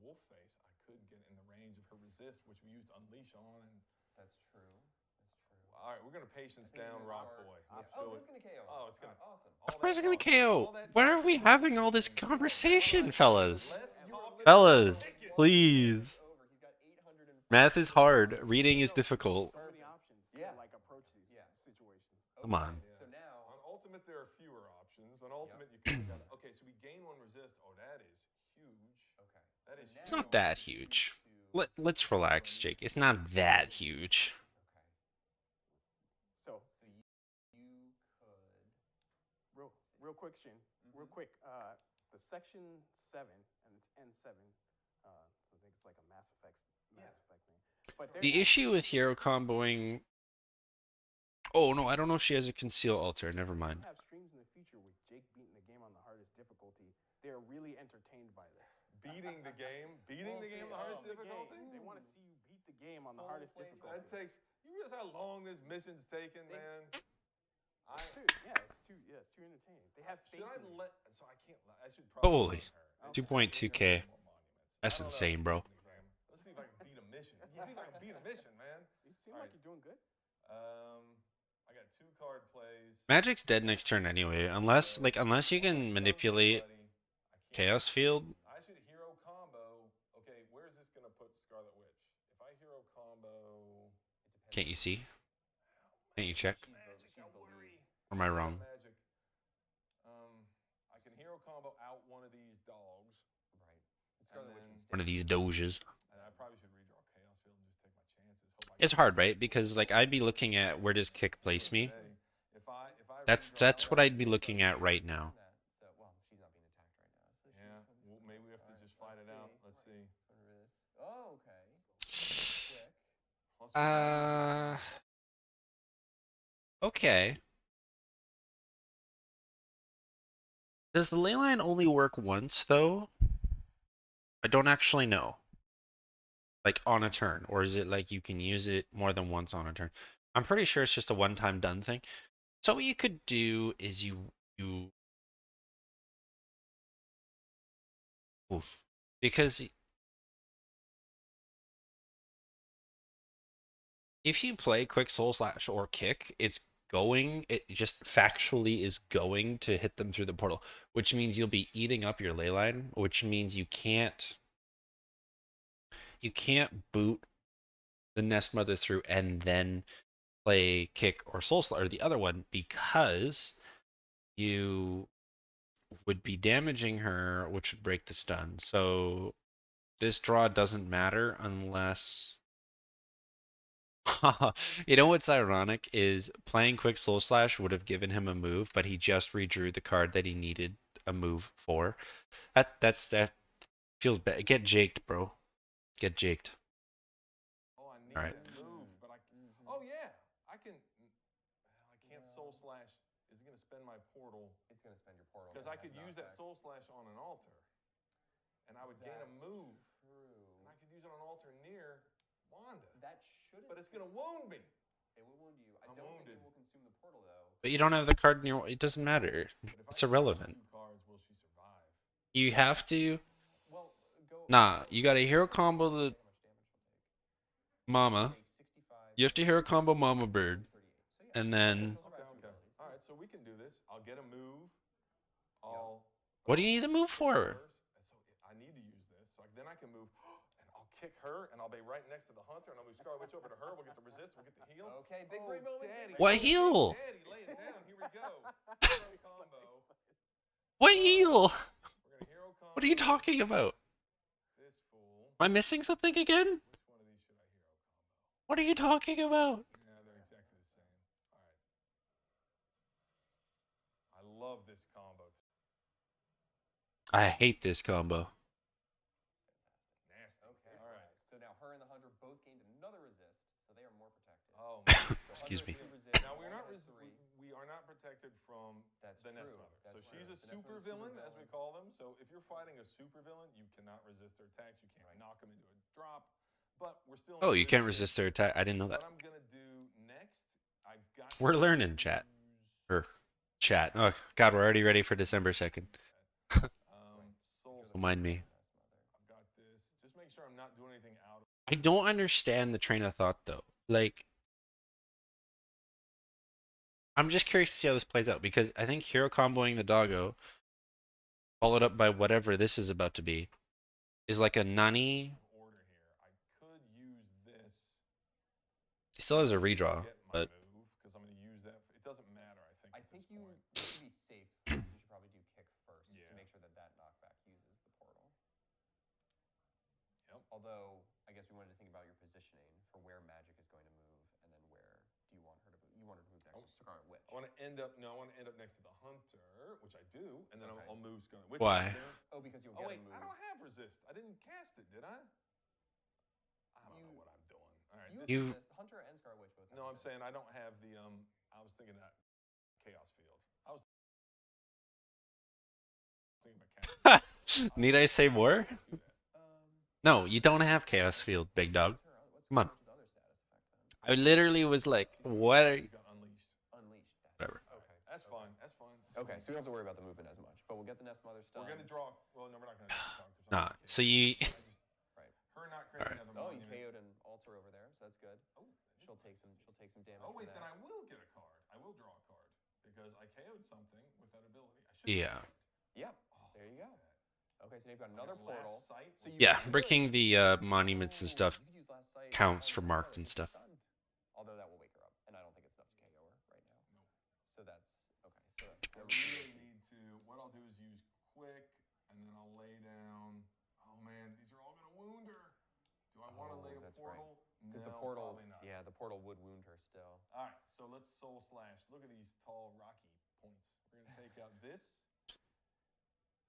Wolf Face, I could get in the range of her resist, which we used Unleash on. And that's true. That's true. All right, we're gonna patience down Rock Boy. Let's oh, do this it. is gonna KO. Oh, it's gonna. Awesome. of course it's gonna All KO. that Why talk are we about having all this patience. conversation, All fellas? less talking, Fellas, more kicking. please. Over. He's got 840. Math is hard. Reading is difficult. So many options Yeah. to like approach these situations. Come on. Yeah. So now On Ultimate, there are fewer options. On Ultimate, you kind of got. Okay, so we gain 1 resist. Oh, that is huge. Okay. That is. It's not that huge. Let's relax, Jake. It's not that huge. Okay. So So you could. real quick, Shin. Real quick. The section 7 and it's N7. I think it's like a Mass Effect thing. But The issue with hero comboing. Oh no, I don't know if she has a conceal altar. Never mind. If you have streams in the future with Jake beating the game on the hardest difficulty, they're really entertained by this. Beating the game on the hardest difficulty. They want to see you beat the game on the hardest difficulty. That takes. You realize how long this mission's taken, man? It's too entertaining. They have faith. Should I in you. let? So I can't. I should probably. Holy. let her. 2.2K. That's insane, bro. Let's see if I can beat a mission. Let's see if I can beat a mission, man. You seem like you're doing good. I got 2 card plays. Magic's dead next turn anyway, unless you can manipulate Chaos Field. I should hero combo. Okay, where's this gonna put Scarlet Witch? If I hero combo, Can't you see? Can't you check? Magic, I worry. Or am I wrong? Magic. I can hero combo out one of these dogs. Right. And then, One of these doges. and I probably should redraw Chaos Field and just take my chances. Hope I It's can- hard, right? Because like I'd be looking at where does kick place me. If I That's what I'd be looking at right now. So, well, she's not being attacked right now. So Yeah, well, maybe we have to just fight it out. Let's see. Oh, okay. Quick. Plus one. Okay. Does the ley line only work once though? I don't actually know. Like on a turn, or is it like you can use it more than once on a turn? I'm pretty sure it's just a one-time done thing. So what you could do is you oof. Because if you play quick soul slash or kick, it just factually is going to hit them through the portal, which means you'll be eating up your ley line, which means you can't boot the nest mother through and then play kick or soul slash or the other one, because you would be damaging her, which would break the stun. So this draw doesn't matter unless you know what's ironic is playing quick soul slash would have given him a move, but he just redrew the card that he needed a move for. That feels bad. Get jaked, bro. Get jaked. Oh, I need All right. that move, but I. Oh yeah, I can. I can't soul slash. Is it gonna spend my portal? It's gonna spend your portal. Because I could use that soul slash on an altar, and I would gain a move. True. And I could use it on an altar near Wanda. That should. But it's gonna wound me. It will wound you. I I'm don't wounded. think it will consume the portal though. But you don't have the card in your. It doesn't matter. But if It's I use irrelevant. 2 cards, will she survive? You have to. Well, go. Nah, you got a hero combo the How much damage she'll take. mama. Take 65 You have to hero combo Mama Bird, 38. So and then those are Okay, about two okay. abilities. All right, so we can do this. I'll get a move. I'll. what do you need to move for? First, so I need to use this. So then I can move, and I'll kick her, and I'll be right next to the hunter, and I'll move Scarlet Witch over to her. We'll get the resist. We'll get the heal. Okay, big brain moment. Daddy. Big What brain heal? moment. Daddy, lay it down. Here we go. Hero combo. What heal? We're gonna hero combo. What are you talking about? This fool. Am I missing something again? Which one of these should I hero combo? What are you talking about? Yeah, they're exactly the same. All right. I love this combo. I hate this combo. Nasty. Okay. All right. So now her and the hunter both gained another resist, so they are more protected. Oh, man. So Excuse hunter me. has 2 resist, Now we're Walnut not has 3. we are not protected from That's the Nest true. Mother. That's So she's true. a The Nest super Mother's villain, as we supervillain. call them. So if you're fighting a super villain, you cannot resist their attacks. You can't Right. knock them into a drop. But we're still. Oh, in you good can't shape. resist their attack. I didn't know that. What I'm gonna do next, I've got. We're to learning, chat. use- Or chat. Oh God, we're already ready for December 2nd. Soul. Remind me. I've got this. Just make sure I'm not doing anything out of. I don't understand the train of thought though. Like, I'm just curious to see how this plays out because I think hero comboing the doggo, followed up by whatever this is about to be, is like a Nani. Order here. I could use this. He still has a redraw, Get my but move because I'm going to use that. It doesn't matter. I I think. think at this you, point. to be safe, you should probably do kick first Yeah. to make sure that that knockback uses the portal. Yep. Although, I guess we wanted to think about your positioning for where magic is going to move, and then where do you want her to move? You want her to move next to Scarlet Witch. I want to end up. No, I want to end up next to the hunter, which I do, and then Okay. I'll move Scarlet Witch. Why? right there. Oh, because you'll Oh get wait, a move. I don't have resist. I didn't cast it, did I? I don't know You- what I'm doing. All right. You, this- You- resist. Hunter and Scarlet Witch both have no, I'm resist. saying I don't have the. I was thinking that chaos field. I was thinking about casting. need I say more? Do that. No, you don't have chaos field, big dog. What's her, what's Come on. Scarlet Witch's other status effect then? I literally was like, what are She's you? got unleashed. Unleashed. Whatever. Okay. That's fine. That's fine. Okay, so we don't have to worry about the movement as much, but we'll get the Nest Mother stuff. We're gonna draw. Well, no, we're not gonna draw. Nah. So you. Right. Her not creating Alright. another Oh, you monument. KO'd an altar over there, so that's good. Oh, She'll take some damage. Oh wait, for then that. I will get a card. I will draw a card because I KO'd something with that ability. I should. Yeah. Yeah. Oh, There you go. look at that. Okay, so now you've got On another your last portal. sight, So which you Yeah, could- breaking the monuments and stuff You could use Last Sight counts on for Nest marked Mother and if she's stuff. stunned. Although that will wake her up, and I don't think it's enough to KO her right now. Nope. So that's okay. So I that's really need to. What I'll do is use quick, and then I'll lay down. Oh man, these are all gonna wound her. Do I want to lay a that's right. portal? because No, the portal. probably not. Yeah, the portal would wound her still. All right, so let's soul slash. Look at these tall, rocky points. We're gonna take out this.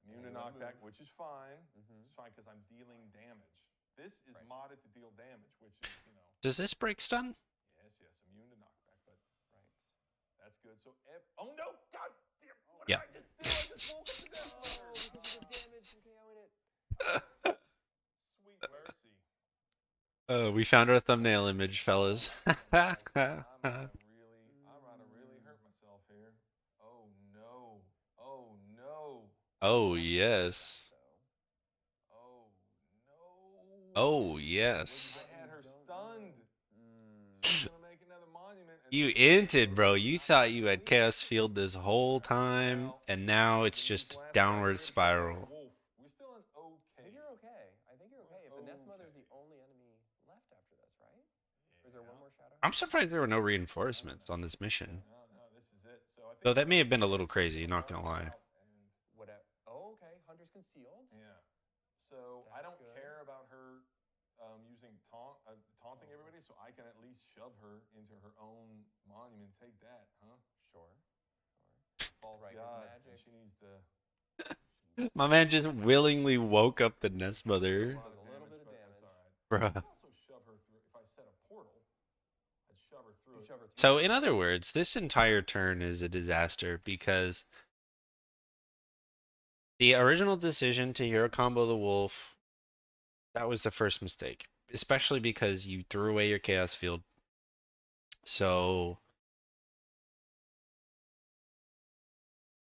Immune to And then knockback, move. which is fine. Mm-hmm. It's fine because I'm dealing damage. This is Right. modded to deal damage, which is, Does this break stun? yes, immune to knockback, but Right. that's good. So, oh no, God damn, what Yeah. did I just do? I just woke up the Death Oh, Mother. because of the damage from KOing it. Sweet mercy. We found our thumbnail image, fellas. I'm gonna really hurt myself here. Oh no. Oh no. Oh yes. So. Oh no. Oh yes. I had her stunned. Mm. She's gonna make another monument. and You this is inted, bro. You not thought you had sweet. chaos field this whole time, and now it's Use just last downward sight here to check out spiral. the wolf. We're still in I okay. think you're okay. I think you're okay. If the Nest Mother is the Okay. only enemy left after this, right? Or is there one more shadow? I'm surprised there were no reinforcements on this mission. No, this is it. So I think Though that we're may have been a okay. little crazy, She's not gonna marked lie. out and- Whatever. Oh, okay. Hunter's concealed. Yeah. So I That's don't good. care about her using taunting everybody, so I can at least shove her into her own monument. Take that, huh? Sure. False Right, 'cause god. magic- And she needs to. My man just willingly woke up the Nest Mother. A lot of Does a little damage, bit of but that's damage. all right. Bruh. I'd also shove her through. If I set a portal, I'd shove her through. You it. shove her through. So, in other words, this entire turn is a disaster because the original decision to hero combo the wolf, that was the first mistake, especially because you threw away your chaos field. So,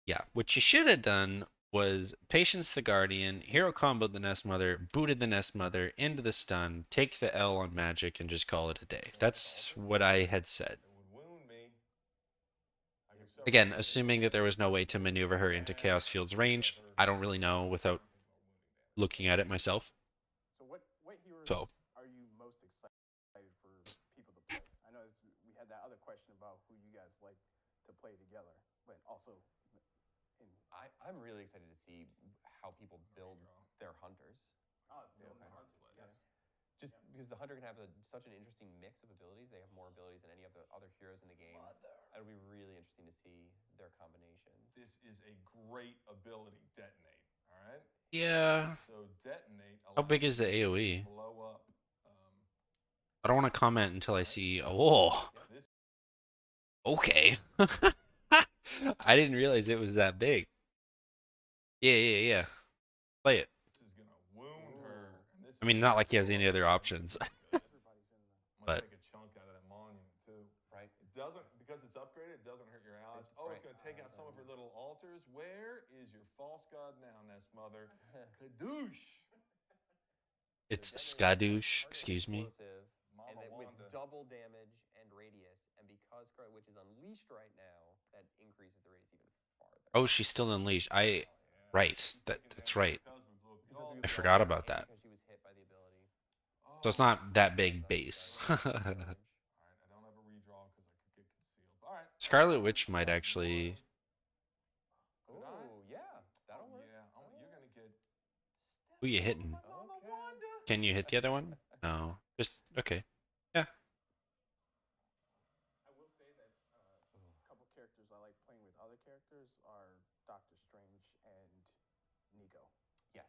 yeah, what you should have done was Patience the Guardian, hero comboed the Nest Mother, booted the Nest Mother into the stun, take the L on Magic, and just call it a day. That's what I had said. It would wound me. I could sever Again, my assuming that there was no way to maneuver her into Chaos Field's range. I don't really know without looking at it myself. So what heroes So. are you most excited for people to play? I know we had that other question about who you guys like to play together, but also I'm really excited to see how people build their hunters. yes. Just because the hunter can have such an interesting mix of abilities. They have more abilities than any of the other heroes in the game. It'll be really interesting to see their combinations. This is a great ability, Detonate. All right. Yeah. So Detonate. How big is the AOE? Blow up. I don't want to comment until I see. Oh. This Okay. I didn't realize it was that big. Yeah. Play it. is gonna wound her. And this I mean, not like he has any other options. Everybody's in the But- take a chunk out of that monument too. Right. It doesn't, because it's upgraded. It doesn't hurt your allies. It's Oh, it's right. gonna take out some of her little altars. Where is your false god now, Nest Mother? Kadoosh. It's Skadoosh, excuse me. Explosive, and Mama then with Wanda. double damage and radius, and because Scarlet Witch is unleashed right now, that increases the radius even farther. Oh, she's still unleashed. Right. That's right. I forgot about that. Because she was hit by the ability. So it's not that big base. Alright, I don't have a redraw because I could get concealed. Alright. Scarlet Witch might actually. Could I? Oh, yeah, that'll work. Yeah, you're gonna get. Who you hitting? Mama Okay. Wanda. Can you hit the other one? No. Just okay. Yeah. I will say that a couple characters I like playing with other characters are Doctor Strange and Nico. Yes,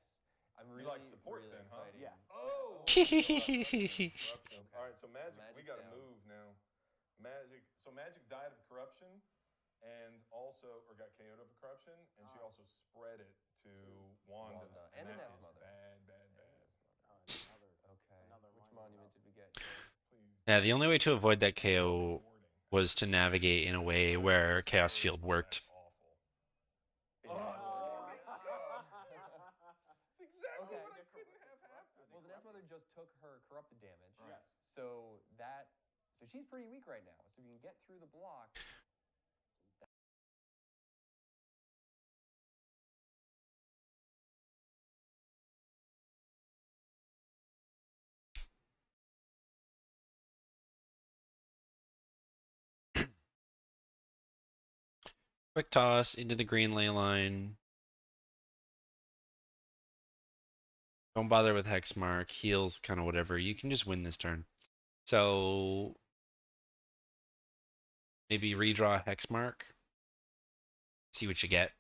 I'm You really like support really then, huh? excited. Yeah. Oh. Okay. Corruption. All right, so Magic, we Magic's got to down. move now. Magic. So Magic died of corruption, and also, or got KO'd of corruption, and she also spread it to Wanda. And the that Nest is Mother. Bad. Okay. Another Which monument monument did we get here? Please. Yeah, the only way to avoid that KO Rewarding. was to navigate in a way where Chaos Field worked. That's awful. Is Oh, it- it's working. That's exactly Okay. what I couldn't have happen. Well, the Nest Mother just took her corrupted damage. Right. Yes. So she's pretty weak right now. So if you can get through the block. Quick toss into the green ley line. Don't bother with Hexmark. Heals, kind of whatever. You can just win this turn. So maybe redraw Hexmark. See what you get.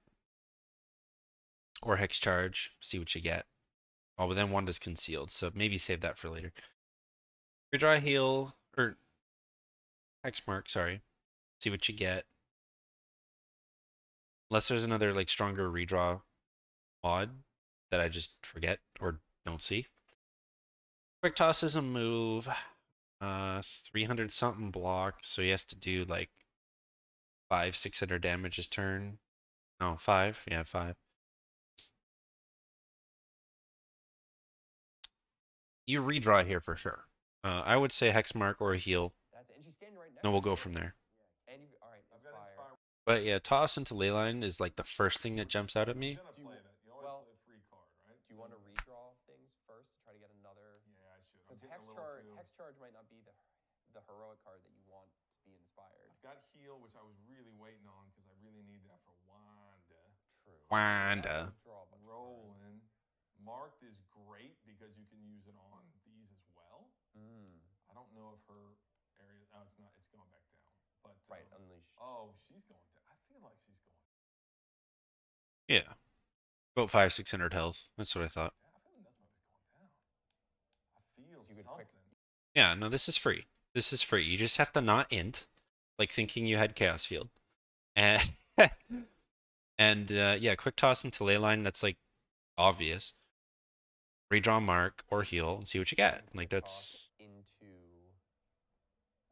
Or Hex Charge. See what you get. Oh, but then Wanda's concealed, so maybe save that for later. Redraw heal, or Hexmark, sorry. See what you get. Unless there's another like stronger redraw mod that I just forget or don't see. Quick toss is a move. 300 something block, so he has to do like 600 damage his turn. No, 5. Yeah, 5. You redraw here for sure. I would say Hexmark or a heal, And she's standing right next. and we'll to go you. from there. And you, all right, I've got Inspire. Inspire. But yeah, toss into Leyline is like the first thing that jumps out at me. You're gonna Do you- play that. You always well, play a free card, right? Do you want to redraw things first to try to get another? Yeah, I should. I'm Because getting a little too. Hex Charge might not be the heroic card that you want to be inspired. I've got heal, which I was really waiting on because I really need that for Wanda. True. Wanda. Draw a bunch of cards. Rolling. Marked is great because you can use it on these as well. I don't know if her area. Oh, it's not. It's going back down. But Right, unleashed. oh, she's going down. I feel like she's going. Yeah. About 500-600 health. That's what I thought. Yeah, I feel like that's going down. I feel You could something. Yeah, no, this is free. This is free. You just have to not int, like thinking you had Chaos Field. And and yeah, quick toss into Leyline, that's like obvious. Redraw mark or heal and see what you get. And Like quick that's toss into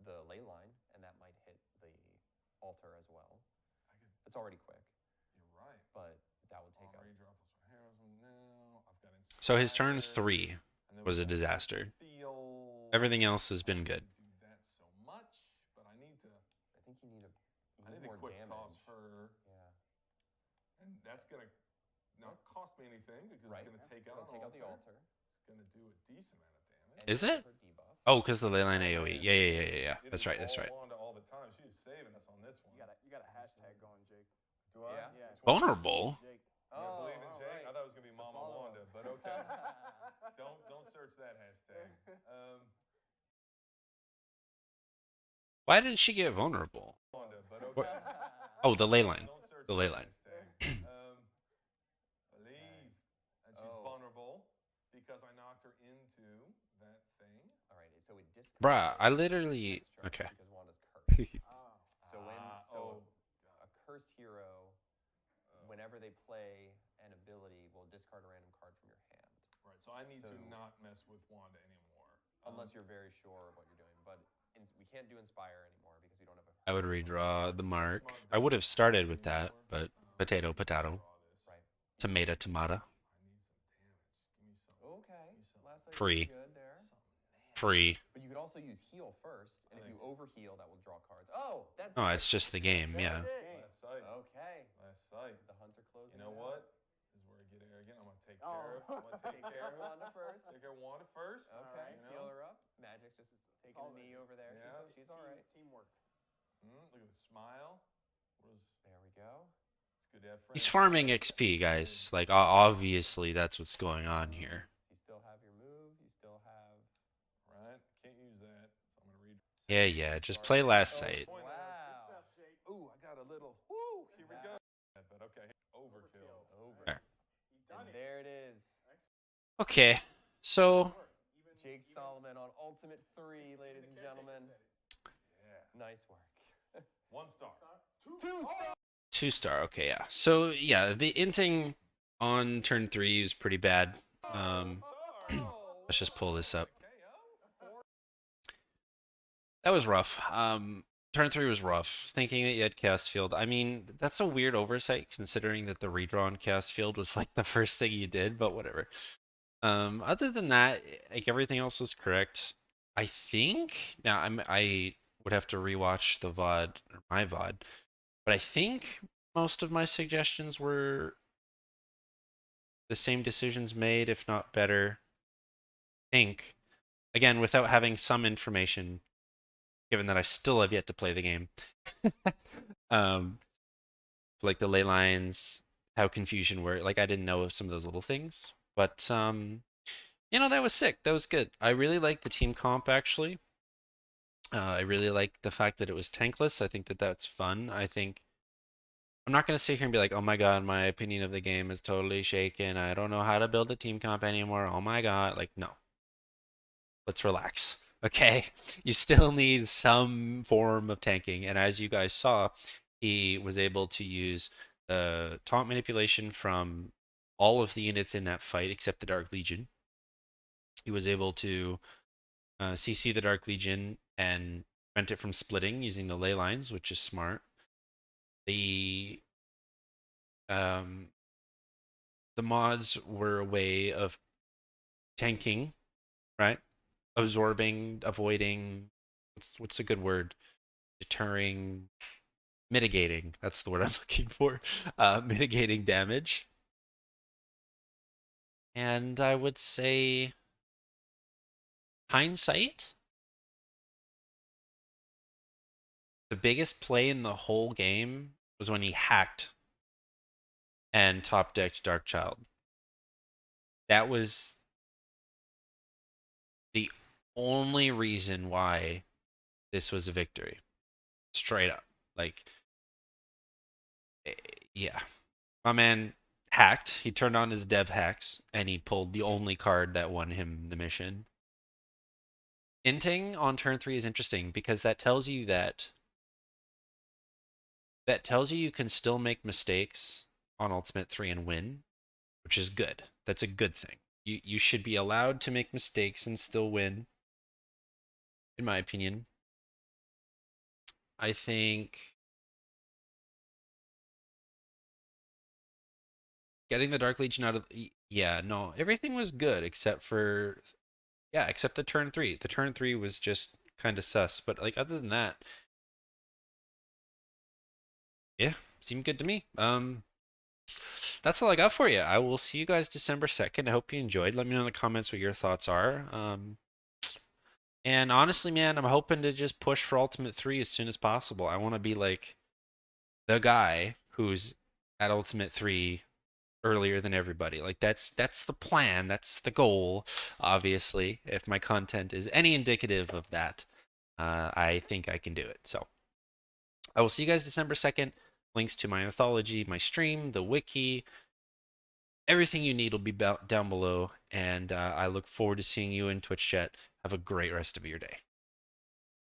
the ley line, and that might hit the altar as well. I could, It's already quick, you're right. but That will take up. Redraw plus heroes now. I've got So his turn Inspire, 3 and then was we've a got disaster. Feel. Everything else has been good. I don't do that so much, but I need to. I think you need I need to more quick damage. toss her, Yeah. and that's gonna not cost me anything because Right. it's gonna take out It'll an take out the altar. altar. It's gonna do a decent amount of damage. And Is you'll it? give her debuff. Oh, because the leyline Oh, AoE. man. Yeah. It That's is right. That's all right. Wanda all the time. She is saving us on this one. You got a hashtag going, Jake. Do I? Yeah? Yeah. Which one? Vulnerable. Jake. You gonna believe in Jake? right. I thought it was gonna be Mama follow-up. Wanda, but okay. don't search that hashtag. Why did she get vulnerable? Wanda, but okay. What? Oh, the ley line. Don't search The that ley line. hashtag. Believe, and she's Oh. vulnerable because I knocked her into that thing. All right, so it discards. Bruh, I the literally. next turn Okay. Because Wanda's cursed. So a cursed hero, whenever they play an ability, will discard a random card from your hand. Right. So I need to So- not mess with Wanda anymore. Unless you're very sure of what you're doing. But we can't do Inspire anymore because we don't have a. I would redraw the mark. I would have started with that, but potato, potato. Right. Tomato, tomato. I need some damage. Give me some. Okay. Last night Free. was good there. Free. But you could also use heal first, and if you overheal, that will draw cards. Oh, that's Oh, it. it's just the game, yeah. That's it. Last sight. Okay. Last sight. The hunter closing. You know it what? out. This is where I get arrogant. I'm gonna take care of. I'm gonna Take care of Wanda first. Take care of Wanda first. Okay. You know? Heal her up. Magic's just taking all the knee right. over there. Yeah. She's all right. Teamwork. Look at the smile. There we go. It's good to have friends. He's farming XP, guys. Like, obviously, that's what's going on here. You still have your move. You still have. Right. Can't use that. So I'm gonna read. Yeah. Just play last sight. Wow. Ooh, I got a little. Woo! Here we go. But okay. Overkill. Over. There. And there it is. Okay, so Jake Solomon on Ultimate 3, ladies and gentlemen. Yeah. Nice work. 1 star. 2 star. Okay, yeah. So yeah, the inting on turn 3 is pretty bad. Let's just pull this up. That was rough. Turn 3 was rough. Thinking that you had Chaos Field. I mean, that's a weird oversight considering that the redraw on Chaos Field was like the first thing you did, but whatever. Other than that, like everything else was correct. I think now I would have to rewatch the VOD or my VOD, but I think most of my suggestions were the same decisions made, if not better. I think again without having some information, given that I still have yet to play the game. Like the ley lines, how confusion worked. Like I didn't know some of those little things, but that was sick. That was good. I really like the team comp actually. I really like the fact that it was tankless. I think that that's fun. I think I'm not gonna sit here and be like, oh my god, my opinion of the game is totally shaken. I don't know how to build a team comp anymore. Oh my god, like no. Let's relax. Okay, you still need some form of tanking, and as you guys saw, he was able to use taunt manipulation from all of the units in that fight except the Dark Legion. He was able to CC the Dark Legion and prevent it from splitting using the ley lines, which is smart. The mods were a way of tanking, right? Absorbing, avoiding, what's a good word? Deterring, mitigating. That's the word I'm looking for. Mitigating damage. And I would say hindsight. The biggest play in the whole game was when he hacked and top decked Darkchild. That was the only reason why this was a victory. Straight up. Like, yeah. My man hacked. He turned on his dev hacks and he pulled the only card that won him the mission. Inting on turn 3 is interesting because that tells you you can still make mistakes on Ultimate 3 and win, which is good. That's a good thing. You should be allowed to make mistakes and still win, in my opinion. I think Getting the Dark Legion out of yeah, no, everything was good except for except the turn 3. The turn 3 was just kind of sus, but like other than that, yeah, seemed good to me. That's all I got for you. I will see you guys December 2nd. I hope you enjoyed. Let me know in the comments what your thoughts are. And honestly, man, I'm hoping to just push for Ultimate 3 as soon as possible. I want to be like the guy who's at Ultimate 3 earlier than everybody. Like that's the plan, that's the goal. Obviously, if my content is any indicative of that, I think I can do it. So I will see you guys December 2nd. Links to my anthology, my stream, the wiki, everything you need will be down below. And I look forward to seeing you in Twitch chat. Have a great rest of your day.